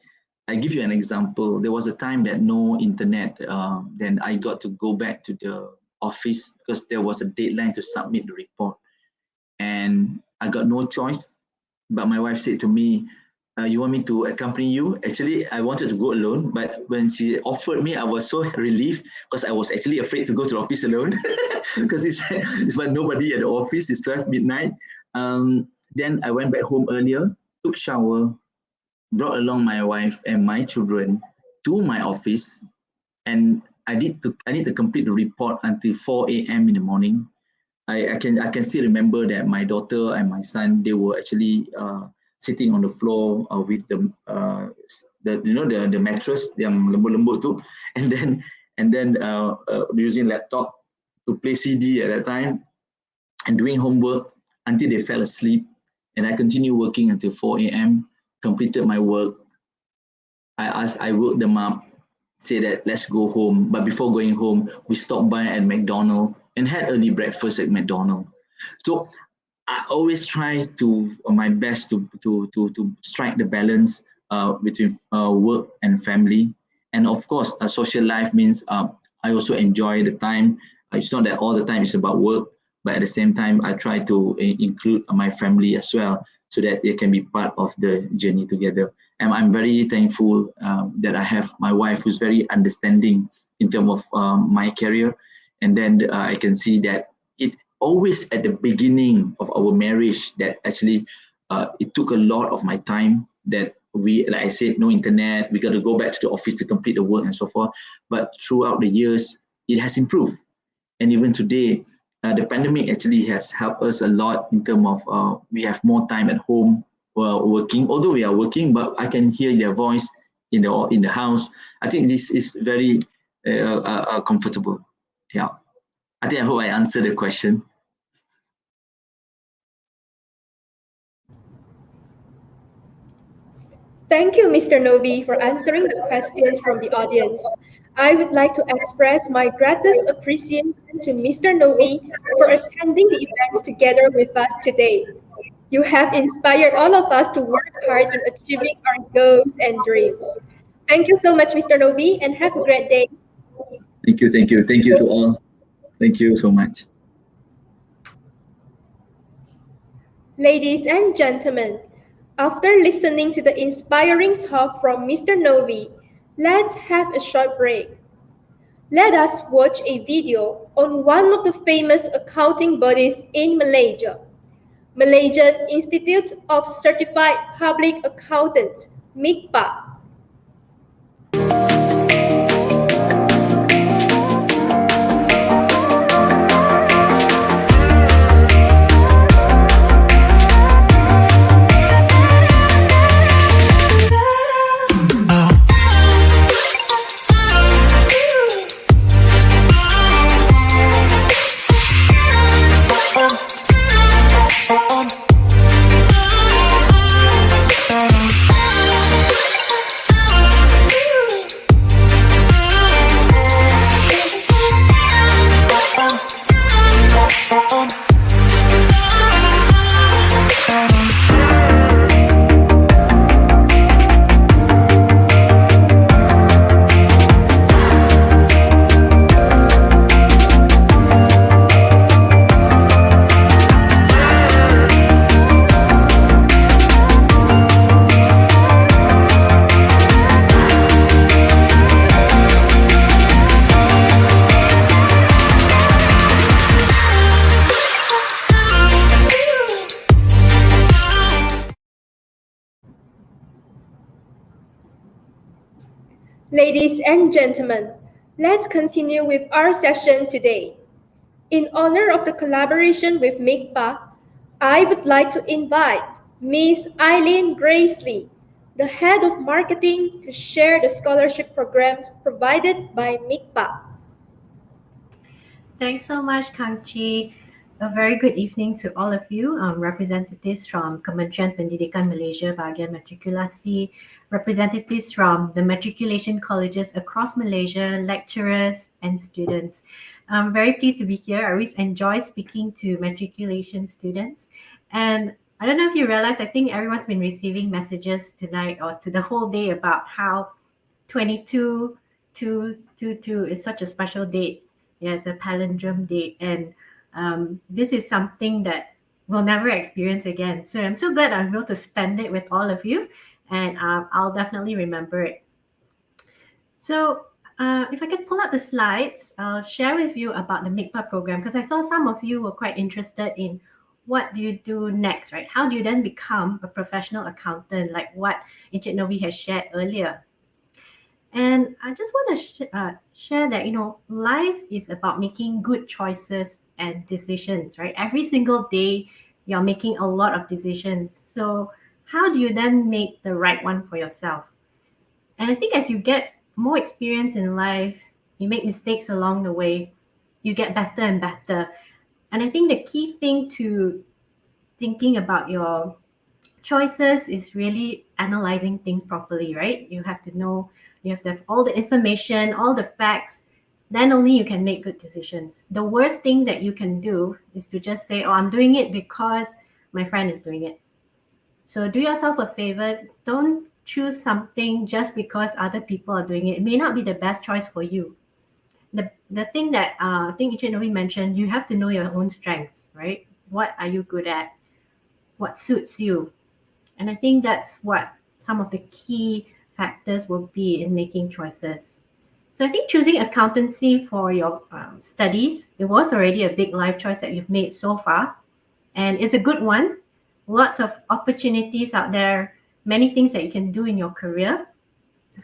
I give you an example. There was a time that no internet. Then I got to go back to the office because there was a deadline to submit the report, and I got no choice. But my wife said to me, "You want me to accompany you?" Actually, I wanted to go alone, but when she offered me, I was so relieved, because I was actually afraid to go to the office alone, because it's like nobody at the office. It's 12 midnight. Then I went back home earlier, took shower, brought along my wife and my children to my office, and I need to complete the report until 4 a.m. in the morning. I can still remember that my daughter and my son, they were actually sitting on the floor with the mattress yang lembut-lembut tu, and then using laptop to play CD at that time, and doing homework until they fell asleep. And I continued working until 4 a.m., completed my work. I woke them up, say that let's go home. But before going home, we stopped by at McDonald's and had early breakfast at McDonald's. So I always try to my best to strike the balance between work and family. And of course, social life means I also enjoy the time. It's not that all the time it's about work, but at the same time, I try to include my family as well, so that they can be part of the journey together. And I'm very thankful that I have my wife who's very understanding in terms of my career. And then I can see that it always at the beginning of our marriage that actually it took a lot of my time, that we, like I said, no internet, we got to go back to the office to complete the work and so forth. But throughout the years, it has improved. And even today, the pandemic actually has helped us a lot in terms of we have more time at home working. Although we are working, but I can hear their voice in the house. I think this is very comfortable. Yeah, I hope I answered the question. Thank you, Mr. Novi, for answering the questions from the audience. I would like to express my greatest appreciation to Mr. Novi for attending the event together with us today. You have inspired all of us to work hard in achieving our goals and dreams. Thank you so much, Mr. Novi, and have a great day. Thank you to all. Thank you so much. Ladies and gentlemen, after listening to the inspiring talk from Mr. Novi, let's have a short break. Let us watch a video on one of the famous accounting bodies in Malaysia, Malaysian Institute of Certified Public Accountants, MECPA. Ladies and gentlemen, let's continue with our session today. In honor of the collaboration with MICPA, I would like to invite Ms. Eileen Gracely, the Head of Marketing, to share the scholarship programs provided by MICPA. Thanks so much, Kangchi. A very good evening to all of you, representatives from Kementerian Pendidikan Malaysia, Bahagian Matrikulasi, representatives from the matriculation colleges across Malaysia, lecturers, and students. I'm very pleased to be here. I always enjoy speaking to matriculation students. And I don't know if you realize, I think everyone's been receiving messages tonight or to the whole day about how 22/2/22 is such a special date. Yeah, it's a palindrome date, and this is something that we'll never experience again. So I'm so glad I'm able to spend it with all of you, and I'll definitely remember it. So if I can pull up the slides, I'll share with you about the MICPA program, because I saw some of you were quite interested in what do you do next, right? How do you then become a professional accountant, like what Encik Novi has shared earlier? And I just want to share that, life is about making good choices and decisions, right? Every single day, you're making a lot of decisions. So how do you then make the right one for yourself? And I think as you get more experience in life, you make mistakes along the way, you get better and better. And I think the key thing to thinking about your choices is really analyzing things properly, right? You have to know, you have to have all the information, all the facts, then only you can make good decisions. The worst thing that you can do is to just say, oh, I'm doing it because my friend is doing it. So do yourself a favor, don't choose something just because other people are doing it. It may not be the best choice for you. The thing that I think Encik Novi mentioned, you have to know your own strengths, right? What are you good at? What suits you? And I think that's what some of the key factors will be in making choices. So I think choosing accountancy for your studies, it was already a big life choice that you've made so far. And it's a good one. Lots of opportunities out there, many things that you can do in your career.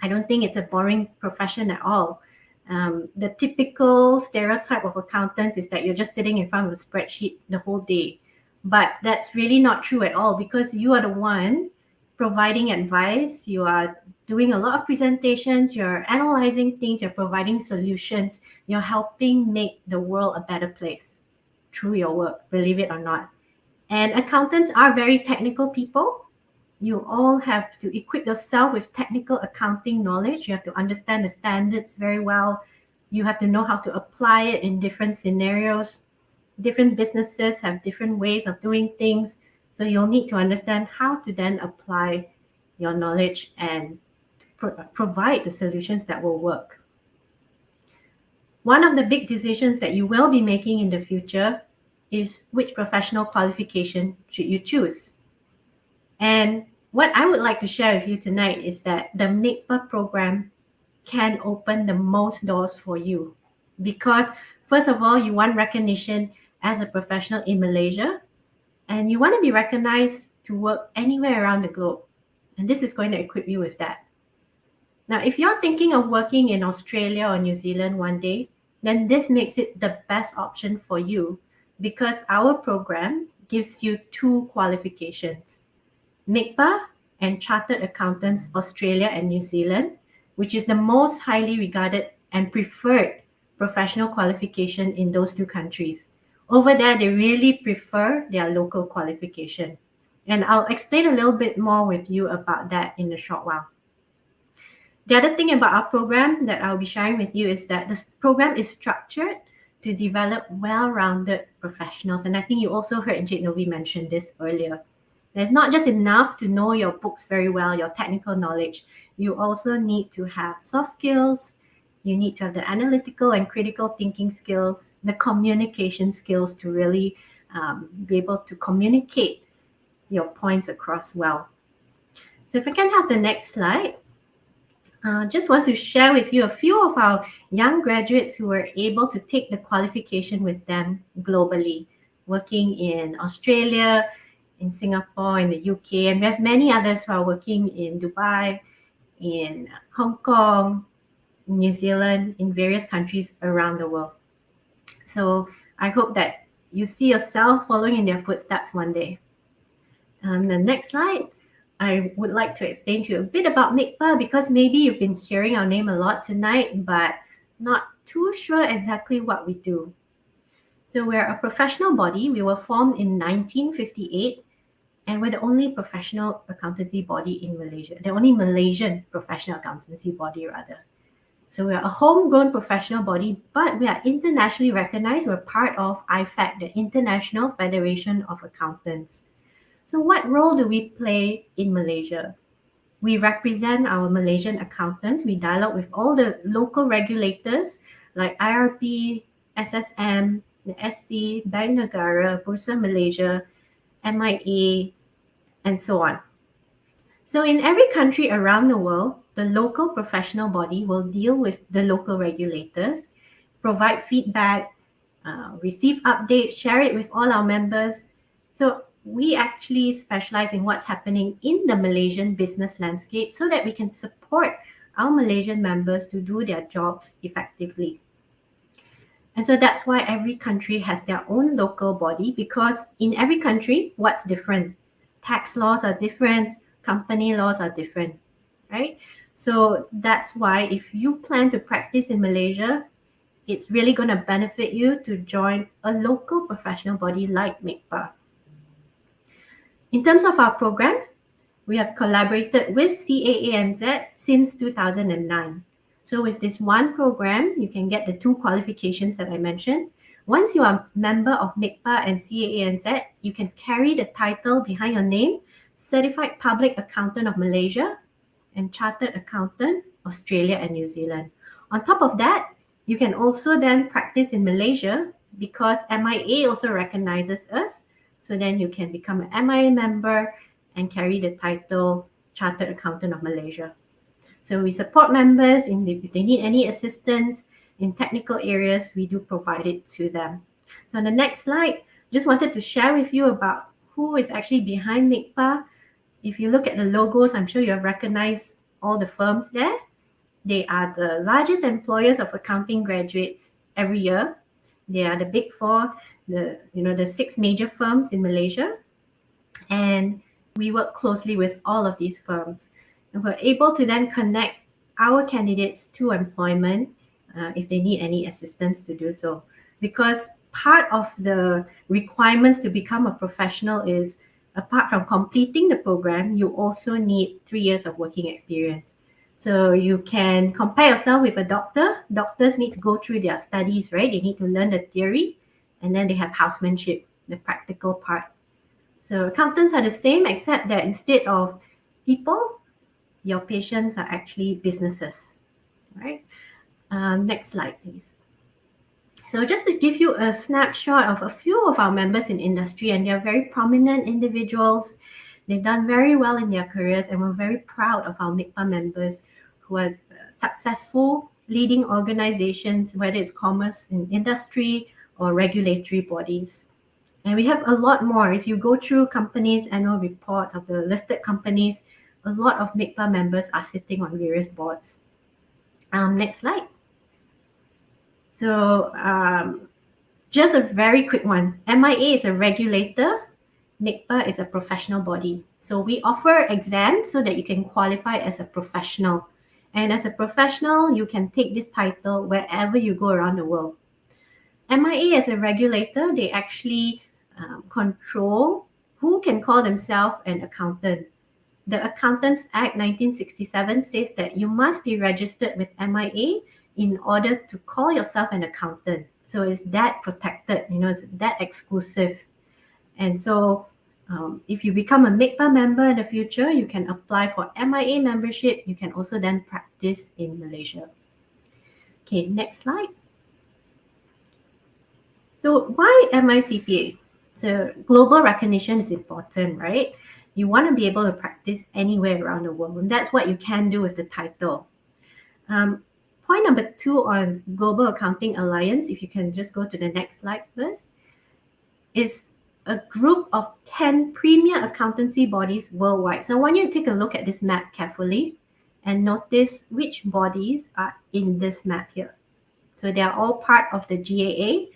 I don't think it's a boring profession at all. The typical stereotype of accountants is that you're just sitting in front of a spreadsheet the whole day. But that's really not true at all, because you are the one providing advice, you are doing a lot of presentations, you're analyzing things, you're providing solutions, you're helping make the world a better place through your work, believe it or not. And accountants are very technical people. You all have to equip yourself with technical accounting knowledge. You have to understand the standards very well. You have to know how to apply it in different scenarios. Different businesses have different ways of doing things. So you'll need to understand how to then apply your knowledge and provide the solutions that will work. One of the big decisions that you will be making in the future is which professional qualification should you choose. And what I would like to share with you tonight is that the MECPA program can open the most doors for you, because first of all, you want recognition as a professional in Malaysia, and you want to be recognized to work anywhere around the globe. And this is going to equip you with that. Now, if you're thinking of working in Australia or New Zealand one day, then this makes it the best option for you, because our program gives you 2 qualifications, MECPA and Chartered Accountants Australia and New Zealand, which is the most highly regarded and preferred professional qualification in those 2 countries. Over there, they really prefer their local qualification. And I'll explain a little bit more with you about that in a short while. The other thing about our program that I'll be sharing with you is that this program is structured to develop well-rounded professionals. And I think you also heard Encik Novi mention this earlier. There's not just enough to know your books very well, your technical knowledge. You also need to have soft skills. You need to have the analytical and critical thinking skills, the communication skills to really be able to communicate your points across well. So if I can have the next slide. Just want to share with you a few of our young graduates who were able to take the qualification with them globally, working in Australia, in Singapore, in the UK, and we have many others who are working in Dubai, in Hong Kong, New Zealand, in various countries around the world. So I hope that you see yourself following in their footsteps one day. The next slide, I would like to explain to you a bit about MICPA, because maybe you've been hearing our name a lot tonight, but not too sure exactly what we do. So we're a professional body. We were formed in 1958, and we're the only professional accountancy body in Malaysia, the only Malaysian professional accountancy body rather. So we're a homegrown professional body, but we are internationally recognized. We're part of IFAC, the International Federation of Accountants. So what role do we play in Malaysia? We represent our Malaysian accountants. We dialogue with all the local regulators like IRP, SSM, the SC, Bank Negara, Bursa Malaysia, MIA, and so on. So in every country around the world, the local professional body will deal with the local regulators, provide feedback, receive updates, share it with all our members. So we actually specialize in what's happening in the Malaysian business landscape so that we can support our Malaysian members to do their jobs effectively. And so that's why every country has their own local body, because in every country, what's different? Tax laws are different, company laws are different, right? So that's why if you plan to practice in Malaysia, it's really going to benefit you to join a local professional body like MICPA. In terms of our program, we have collaborated with CAANZ since 2009. So with this one program, you can get the 2 qualifications that I mentioned. Once you are a member of MICPA and CAANZ, you can carry the title behind your name, Certified Public Accountant of Malaysia and Chartered Accountant, Australia and New Zealand. On top of that, you can also then practice in Malaysia because MIA also recognizes us. So then you can become an MIA member and carry the title Chartered Accountant of Malaysia. So we support members if they need any assistance in technical areas, we do provide it to them. So on the next slide, just wanted to share with you about who is actually behind MICPA. If you look at the logos, I'm sure you have recognized all the firms there. They are the largest employers of accounting graduates every year. They are the big 4, the 6 major firms in Malaysia. And we work closely with all of these firms. And we're able to then connect our candidates to employment if they need any assistance to do so. Because part of the requirements to become a professional is, apart from completing the program, you also need 3 years of working experience. So you can compare yourself with a doctor. Doctors need to go through their studies, right? They need to learn the theory, and then they have housemanship, the practical part. So accountants are the same, except that instead of people, your patients are actually businesses, right? Next slide, please. So just to give you a snapshot of a few of our members in industry, and they're very prominent individuals. They've done very well in their careers, and we're very proud of our MICPA members who are successful leading organizations, whether it's commerce in industry or regulatory bodies. And we have a lot more. If you go through companies' annual reports of the listed companies, a lot of MICPA members are sitting on various boards. Next slide. So just a very quick one. MIA is a regulator. MICPA is a professional body. So we offer exams so that you can qualify as a professional. And as a professional, you can take this title wherever you go around the world. MIA as a regulator, they actually control who can call themselves an accountant. The Accountants Act 1967 says that you must be registered with MIA in order to call yourself an accountant. So it's that protected, it's that exclusive. And so if you become a MICPA member in the future, you can apply for MIA membership. You can also then practice in Malaysia. Okay, next slide. So why MICPA? So global recognition is important, right? You want to be able to practice anywhere around the world, and that's what you can do with the title. Point number 2 on Global Accounting Alliance, if you can just go to the next slide first, is a group of 10 premier accountancy bodies worldwide. So I want you to take a look at this map carefully and notice which bodies are in this map here. So they are all part of the GAA.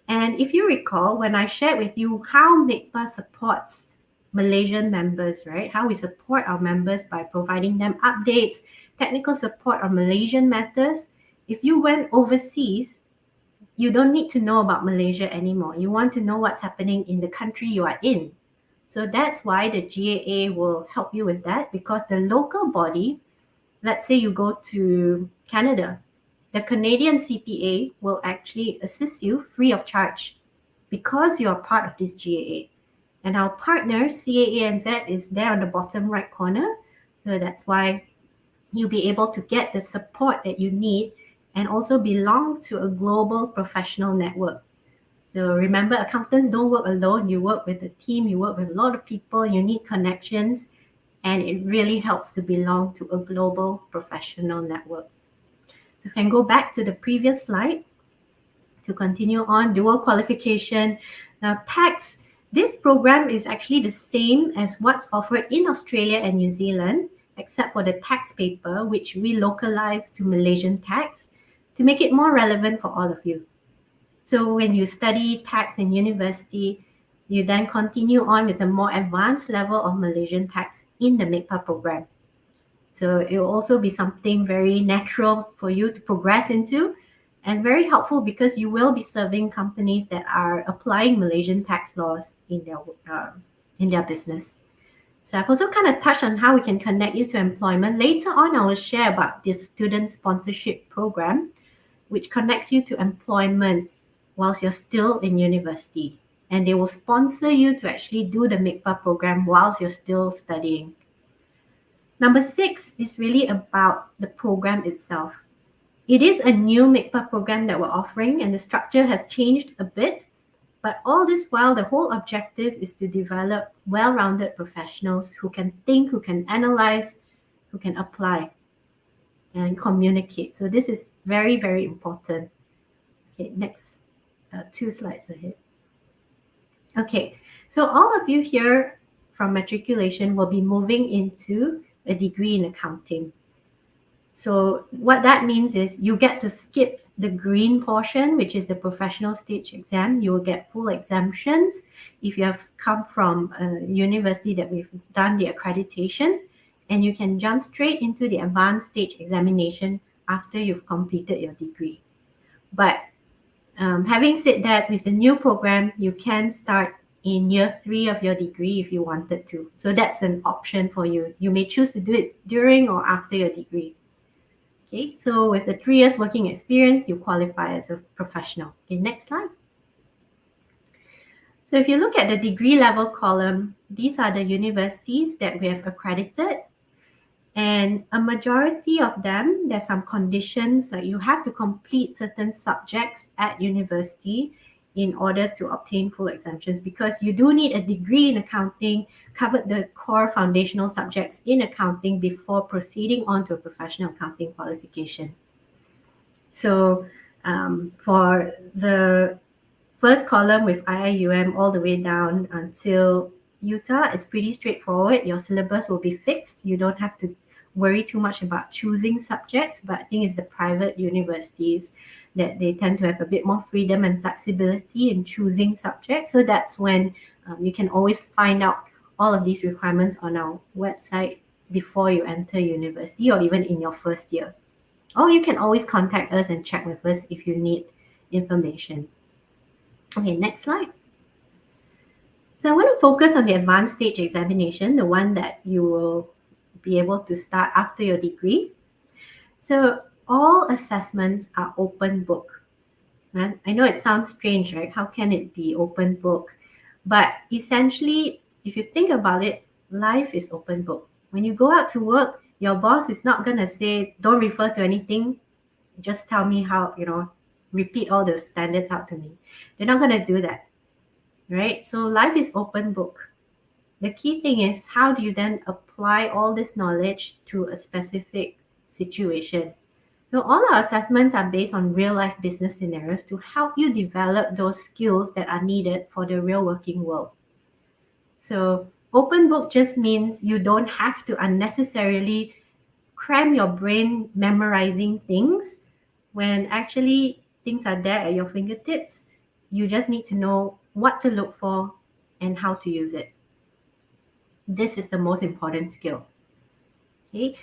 And if you recall, when I shared with you how MECPA supports Malaysian members, right? How we support our members by providing them updates, technical support on Malaysian matters. If you went overseas, you don't need to know about Malaysia anymore. You want to know what's happening in the country you are in. So that's why the GAA will help you with that, because the local body, let's say you go to Canada, the Canadian CPA will actually assist you free of charge because you are part of this GAA. And our partner, CAANZ, is there on the bottom right corner. So that's why you'll be able to get the support that you need and also belong to a global professional network. So remember, accountants don't work alone. You work with a team, you work with a lot of people, you need connections, and it really helps to belong to a global professional network. You can go back to the previous slide to continue on dual qualification. Now, tax, this program is actually the same as what's offered in Australia and New Zealand, except for the tax paper, which we localized to Malaysian tax to make it more relevant for all of you. So when you study tax in university, you then continue on with the more advanced level of Malaysian tax in the MECPA program. So it will also be something very natural for you to progress into and very helpful because you will be serving companies that are applying Malaysian tax laws in their business. So I've also kind of touched on how we can connect you to employment. Later on, I will share about this student sponsorship program, which connects you to employment whilst you're still in university. And they will sponsor you to actually do the MECPA program whilst you're still studying. Number 6 is really about the program itself. It is a new MECPA program that we're offering, and the structure has changed a bit. But all this while, the whole objective is to develop well-rounded professionals who can think, who can analyze, who can apply and communicate. So this is very, very important. Okay, next 2 slides ahead. Okay, so all of you here from Matriculation will be moving into a degree in accounting. So what that means is you get to skip the green portion, which is the professional stage exam. You will get full exemptions if you have come from a university that we've done the accreditation, and you can jump straight into the advanced stage examination after you've completed your degree. But having said that, with the new program, you can start in year 3 of your degree if you wanted to. So that's an option for you. You may choose to do it during or after your degree. Okay, so with the 3 years working experience, you qualify as a professional. Okay, next slide. So if you look at the degree level column, these are the universities that we have accredited. And a majority of them, there's some conditions that you have to complete certain subjects at university in order to obtain full exemptions, because you do need a degree in accounting, covered the core foundational subjects in accounting before proceeding on to a professional accounting qualification. So for the first column with IIUM all the way down until Utah, it's pretty straightforward. Your syllabus will be fixed. You don't have to worry too much about choosing subjects, but I think it's the private universities that they tend to have a bit more freedom and flexibility in choosing subjects. So that's when you can always find out all of these requirements on our website before you enter university or even in your first year. Or you can always contact us and check with us if you need information. Okay, next slide. So I want to focus on the advanced stage examination, the one that you will be able to start after your degree. So all assessments are open book. I know it sounds strange, right? How can it be open book? But essentially, if you think about it, life is open book. When you go out to work, your boss is not going to say, don't refer to anything. Just tell me how, repeat all the standards out to me. They're not going to do that, right? So life is open book. The key thing is, how do you then apply all this knowledge to a specific situation? So all our assessments are based on real-life business scenarios to help you develop those skills that are needed for the real working world. So open book just means you don't have to unnecessarily cram your brain memorizing things when actually things are there at your fingertips. You just need to know what to look for and how to use it. This is the most important skill. Okay.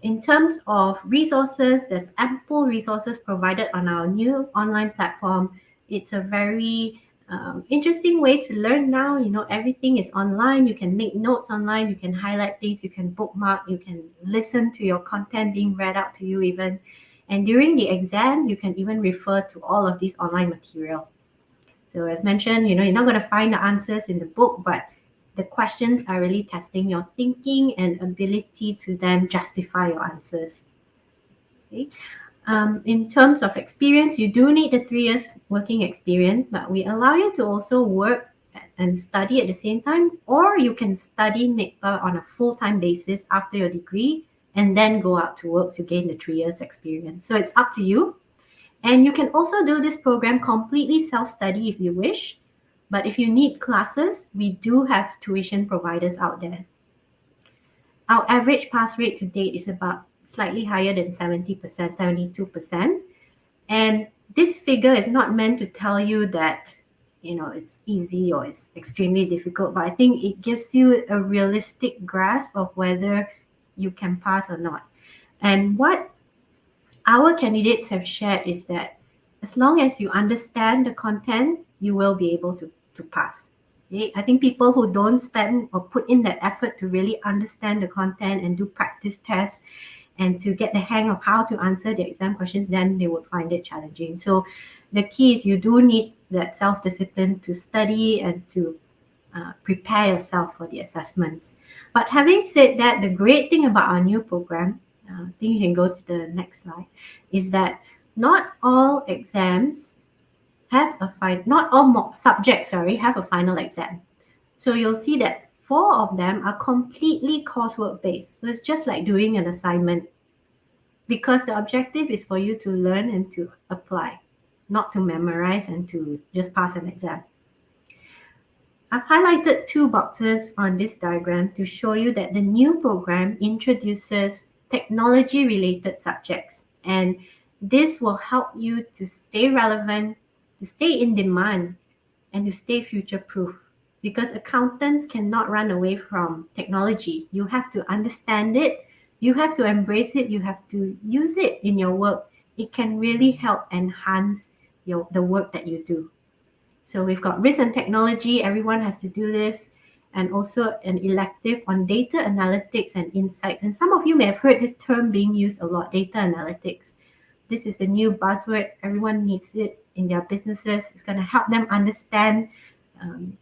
In terms of resources, there's ample resources provided on our new online platform. It's a very interesting way to learn now. You know, everything is online. You can make notes online. You can highlight things. You can bookmark. You can listen to your content being read out to you even. And during the exam, you can even refer to all of these online material. So as mentioned, you know, you're not going to find the answers in the book, but the questions are really testing your thinking and ability to then justify your answers. Okay. In terms of experience, you do need the 3 years working experience, but we allow you to also work and study at the same time, or you can study MECPA on a full-time basis after your degree and then go out to work to gain the 3 years experience. So it's up to you. And you can also do this program completely self-study if you wish. But if you need classes, we do have tuition providers out there. Our average pass rate to date is about slightly higher than 70%, 72%. And this figure is not meant to tell you that, you know, it's easy or it's extremely difficult, but I think it gives you a realistic grasp of whether you can pass or not. And what our candidates have shared is that as long as you understand the content, you will be able to pass. Okay? I think people who don't spend or put in that effort to really understand the content and do practice tests and to get the hang of how to answer the exam questions, then they would find it challenging. So the key is you do need that self-discipline to study and to prepare yourself for the assessments. But having said that, the great thing about our new program, I think you can go to the next slide, is that not all exams have not all subjects have a final exam. So you'll see that 4 of them are completely coursework based. So it's just like doing an assignment, because the objective is for you to learn and to apply, not to memorize and to just pass an exam. I've highlighted 2 boxes on this diagram to show you that the new program introduces technology-related subjects, and this will help you to stay relevant, to stay in demand, and to stay future-proof, because accountants cannot run away from technology. You have to understand it, you have to embrace it, you have to use it in your work. It can really help enhance the work that you do. So we've got risk and technology, everyone has to do this, and also an elective on data analytics and insights. And some of you may have heard this term being used a lot, data analytics. This is the new buzzword. Everyone needs it in their businesses. It's going to help them understand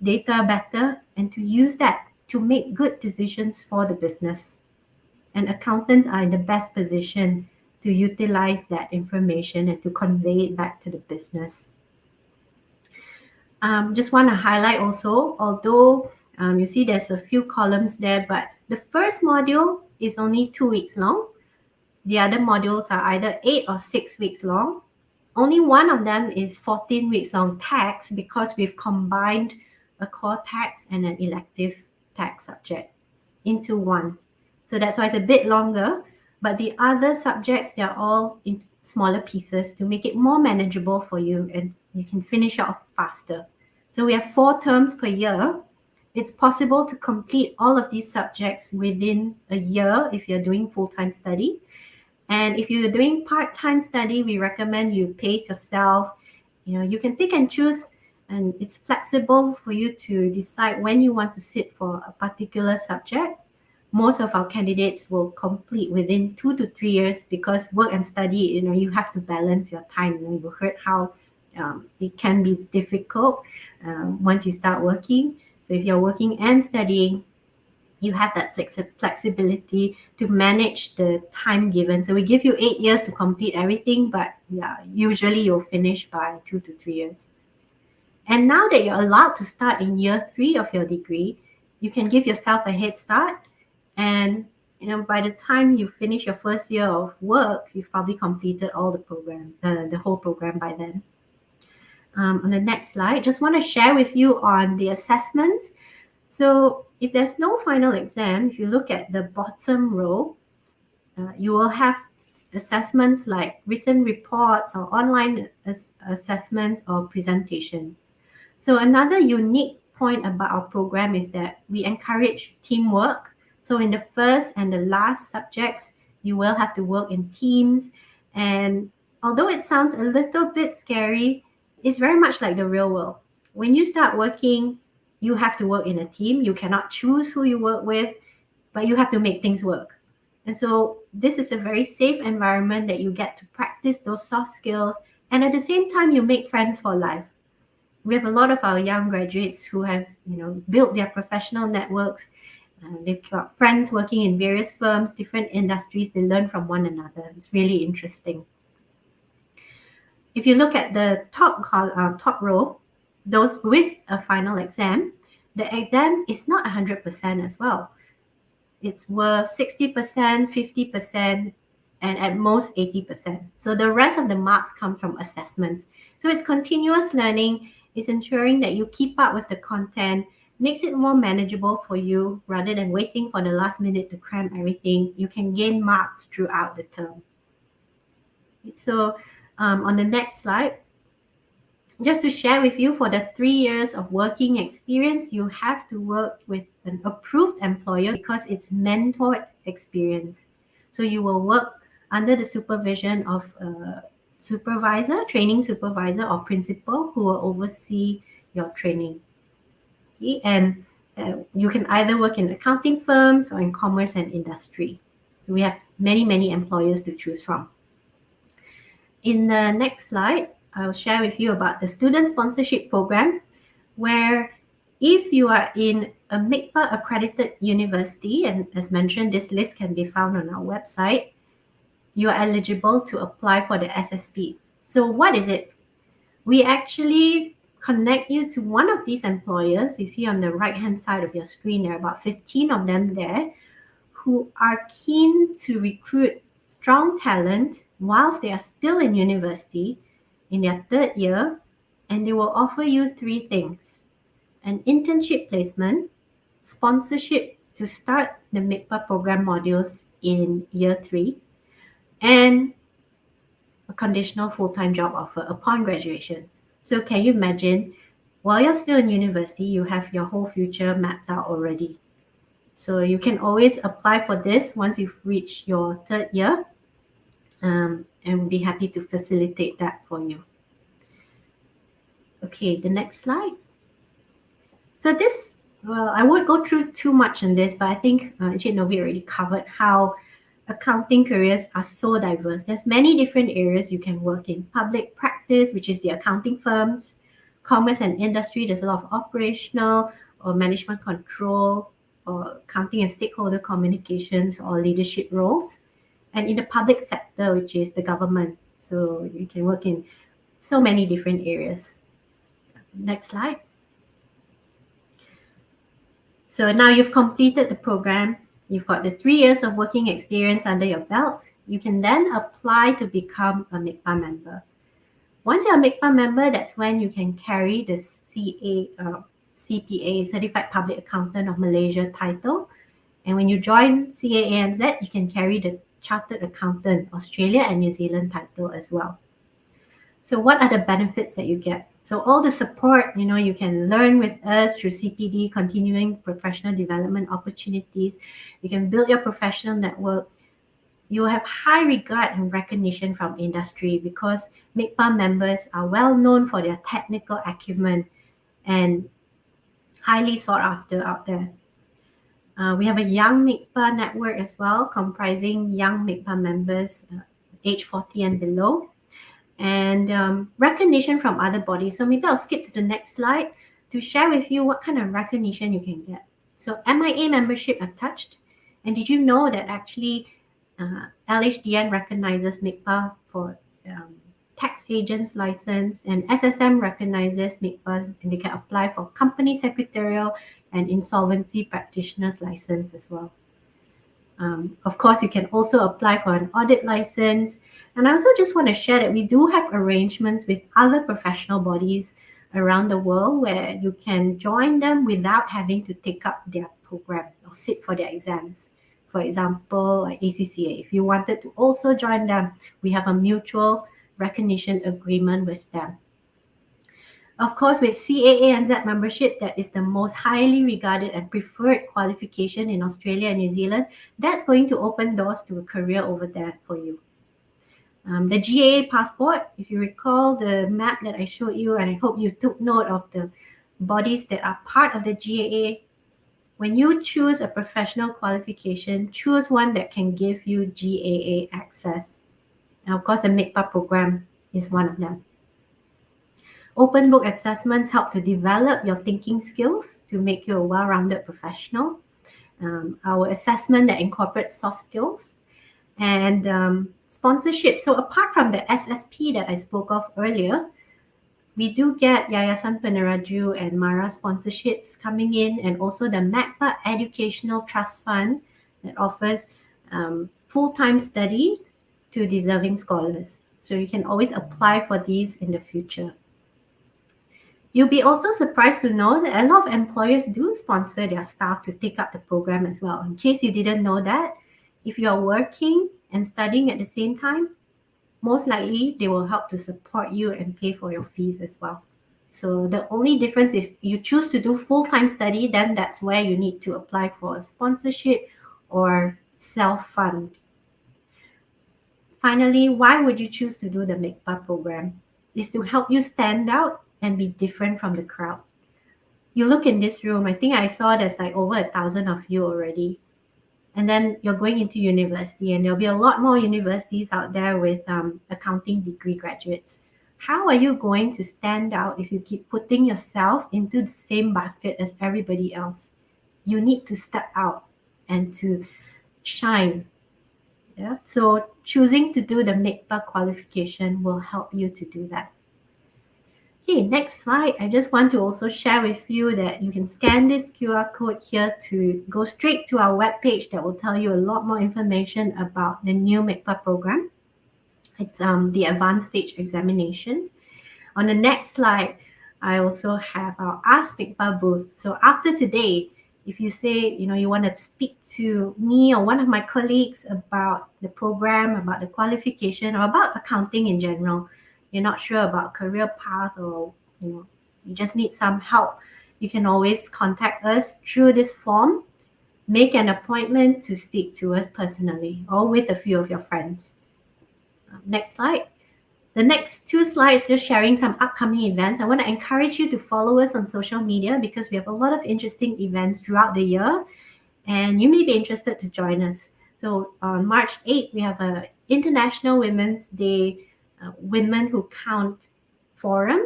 data better and to use that to make good decisions for the business. And accountants are in the best position to utilize that information and to convey it back to the business. Just want to highlight also, although you see there's a few columns there, but the first module is only 2 weeks long. The other modules are either 8 or 6 weeks long. Only one of them is 14 weeks long tax, because we've combined a core tax and an elective tax subject into one. So that's why it's a bit longer, but the other subjects, they're all in smaller pieces to make it more manageable for you and you can finish off faster. So we have 4 terms per year. It's possible to complete all of these subjects within a year if you're doing full-time study. And if you're doing part-time study, we recommend you pace yourself. You know, you can pick and choose, and it's flexible for you to decide when you want to sit for a particular subject. Most of our candidates will complete within 2 to 3 years, because work and study, you know, you have to balance your time. You heard how it can be difficult once you start working. So if you're working and studying, you have that flexibility to manage the time given. So we give you 8 years to complete everything, but yeah, usually you'll finish by 2 to 3 years. And now that you're allowed to start in year 3 of your degree, you can give yourself a head start. And you know, by the time you finish your first year of work, you've probably completed all the program, the whole program by then. On the next slide, just want to share with you on the assessments. So if there's no final exam, if you look at the bottom row, you will have assessments like written reports or online assessments or presentations. So another unique point about our program is that we encourage teamwork. So in the first and the last subjects, you will have to work in teams. And although it sounds a little bit scary, it's very much like the real world. When you start working, you have to work in a team. You cannot choose who you work with, but you have to make things work. And so this is a very safe environment that you get to practice those soft skills. And at the same time, you make friends for life. We have a lot of our young graduates who have, built their professional networks. They've got friends working in various firms, different industries. They learn from one another. It's really interesting. If you look at the top row, those with a final exam, the exam is not 100% as well. It's worth 60%, 50%, and at most 80%. So the rest of the marks come from assessments. So it's continuous learning. It's ensuring that you keep up with the content, makes it more manageable for you rather than waiting for the last minute to cram everything. You can gain marks throughout the term. So on the next slide, just to share with you, for the 3 years of working experience, you have to work with an approved employer because it's mentored experience. So you will work under the supervision of a supervisor, training supervisor or principal who will oversee your training. Okay? And you can either work in accounting firms or in commerce and industry. We have many, many employers to choose from. In the next slide, I'll share with you about the student sponsorship program, where if you are in a MECPA accredited university, and as mentioned, this list can be found on our website, you are eligible to apply for the SSP. So what is it? We actually connect you to one of these employers. You see on the right-hand side of your screen, there are about 15 of them there who are keen to recruit strong talent whilst they are still in university in their 3rd year, and they will offer you 3 things: an internship placement, sponsorship to start the MECPA program modules in year 3, and a conditional full-time job offer upon graduation. So can you imagine, while you're still in university, you have your whole future mapped out already. So you can always apply for this once you've reached your 3rd year, and we'll be happy to facilitate that for you. Okay, the next slide. So this, well, I won't go through too much on this, but I think Encik Novi already covered how accounting careers are so diverse. There's many different areas you can work in. Public practice, which is the accounting firms, commerce and industry, there's a lot of operational or management control, or accounting and stakeholder communications or leadership roles. And in the public sector, which is the government. So you can work in so many different areas. Next slide. So now you've completed the program. You've got the 3 years of working experience under your belt. You can then apply to become a MECPA member. Once you're a MECPA member, that's when you can carry the CPA, Certified Public Accountant of Malaysia title. And when you join CAANZ, you can carry the Chartered Accountant Australia and New Zealand title as well. So what are the benefits that you get? So all the support, you can learn with us through CPD, continuing professional development opportunities. You can build your professional network. You will have high regard and recognition from industry because MECPA members are well known for their technical acumen and highly sought after out there. We have a young MECPA network as well, comprising young MECPA members age 40 and below. And recognition from other bodies. So maybe I'll skip to the next slide to share with you what kind of recognition you can get. So MIA membership I've touched. And did you know that actually LHDN recognizes MECPA for tax agents license, and SSM recognizes MECPA, and they can apply for company secretarial and insolvency practitioner's license as well. Of course, you can also apply for an audit license. And I also just want to share that we do have arrangements with other professional bodies around the world where you can join them without having to take up their program or sit for their exams. For example, like ACCA. If you wanted to also join them, we have a mutual recognition agreement with them. Of course, with CAANZ membership, that is the most highly regarded and preferred qualification in Australia and New Zealand. That's going to open doors to a career over there for you. The GAA passport, if you recall the map that I showed you, and I hope you took note of the bodies that are part of the GAA. When you choose a professional qualification, choose one that can give you GAA access. And of course, the MECPA program is one of them. Open book assessments help to develop your thinking skills to make you a well-rounded professional. Our assessment that incorporates soft skills and sponsorship. So apart from the SSP that I spoke of earlier, we do get Yayasan Peneraju and MARA sponsorships coming in, and also the MECPA Educational Trust Fund that offers full-time study to deserving scholars. So you can always apply for these in the future. You'll be also surprised to know that a lot of employers do sponsor their staff to take up the program as well. In case you didn't know that, if you are working and studying at the same time, most likely they will help to support you and pay for your fees as well. So the only difference, if you choose to do full-time study, then that's where you need to apply for a sponsorship or self-fund. Finally, why would you choose to do the MECPA program? It's to help you stand out and be different from the crowd. You look in this room, I think I saw there's like over 1,000 of you already. And then you're going into university, and there'll be a lot more universities out there with accounting degree graduates. How are you going to stand out if you keep putting yourself into the same basket as everybody else? You need to step out and to shine. Yeah? So choosing to do the MECPA qualification will help you to do that. Okay, next slide. I just want to also share with you that you can scan this QR code here to go straight to our webpage that will tell you a lot more information about the new MECPA program. It's the advanced stage examination. On the next slide, I also have our Ask MECPA booth. So after today, if you say, you want to speak to me or one of my colleagues about the program, about the qualification, or about accounting in general, you're not sure about career path, or you just need some help, you can always contact us through this form. Make an appointment to speak to us personally or with a few of your friends. Next slide. The next two slides just sharing some upcoming events. I want to encourage you to follow us on social media because we have a lot of interesting events throughout the year, and you may be interested to join us. So on March 8th, we have an International Women's Day Women Who Count Forum.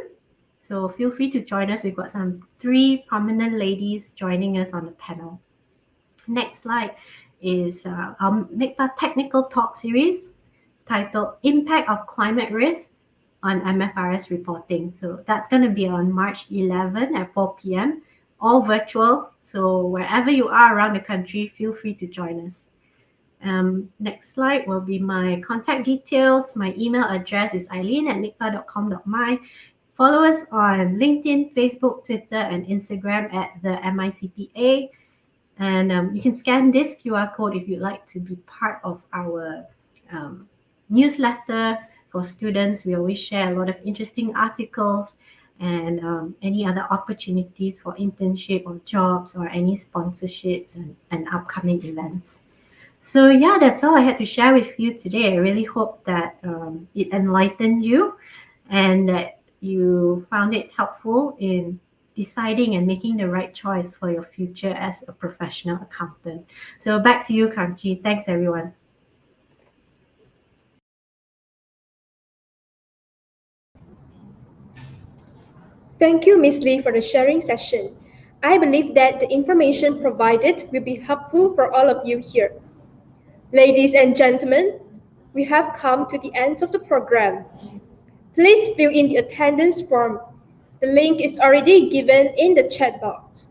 So feel free to join us. We've got some 3 prominent ladies joining us on the panel. Next slide is our MECPA Technical Talk series titled Impact of Climate Risk on MFRS Reporting. So that's going to be on March 11 at 4 p.m. all virtual. So wherever you are around the country, feel free to join us. Next slide will be my contact details. My email address is eileen@micpa.com.my. Follow us on LinkedIn, Facebook, Twitter, and Instagram at the MICPA. And you can scan this QR code if you'd like to be part of our newsletter for students. We always share a lot of interesting articles and any other opportunities for internship or jobs or any sponsorships and upcoming events. So yeah, that's all I had to share with you today. I really hope that it enlightened you and that you found it helpful in deciding and making the right choice for your future as a professional accountant. So back to you, Kanchi. Thanks, everyone. Thank you, Ms. Lee, for the sharing session. I believe that the information provided will be helpful for all of you here. Ladies and gentlemen, we have come to the end of the program. Please fill in the attendance form. The link is already given in the chat box.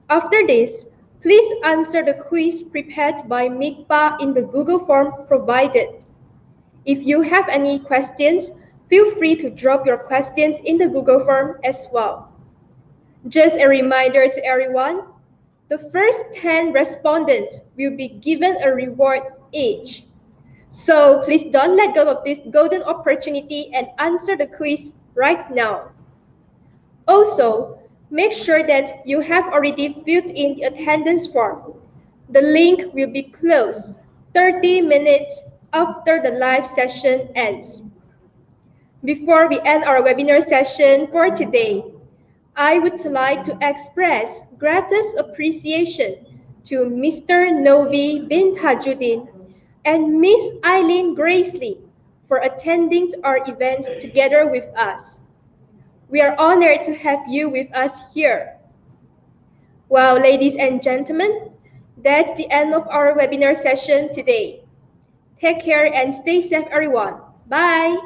After this, please answer the quiz prepared by MICPA in the Google form provided. If you have any questions, feel free to drop your questions in the Google form as well. Just a reminder to everyone, The first 10 respondents will be given a reward each. So please don't let go of this golden opportunity and answer the quiz right now. Also, make sure that you have already filled in the attendance form. The link will be closed 30 minutes after the live session ends. Before we end our webinar session for today, I would like to express gratitude appreciation to Mr. Novi bin Tajuddin and Miss Eileen Gracely for attending our event together with us. We are honored to have you with us here. Well, ladies and gentlemen, that's the end of our webinar session today. Take care and stay safe, everyone. Bye.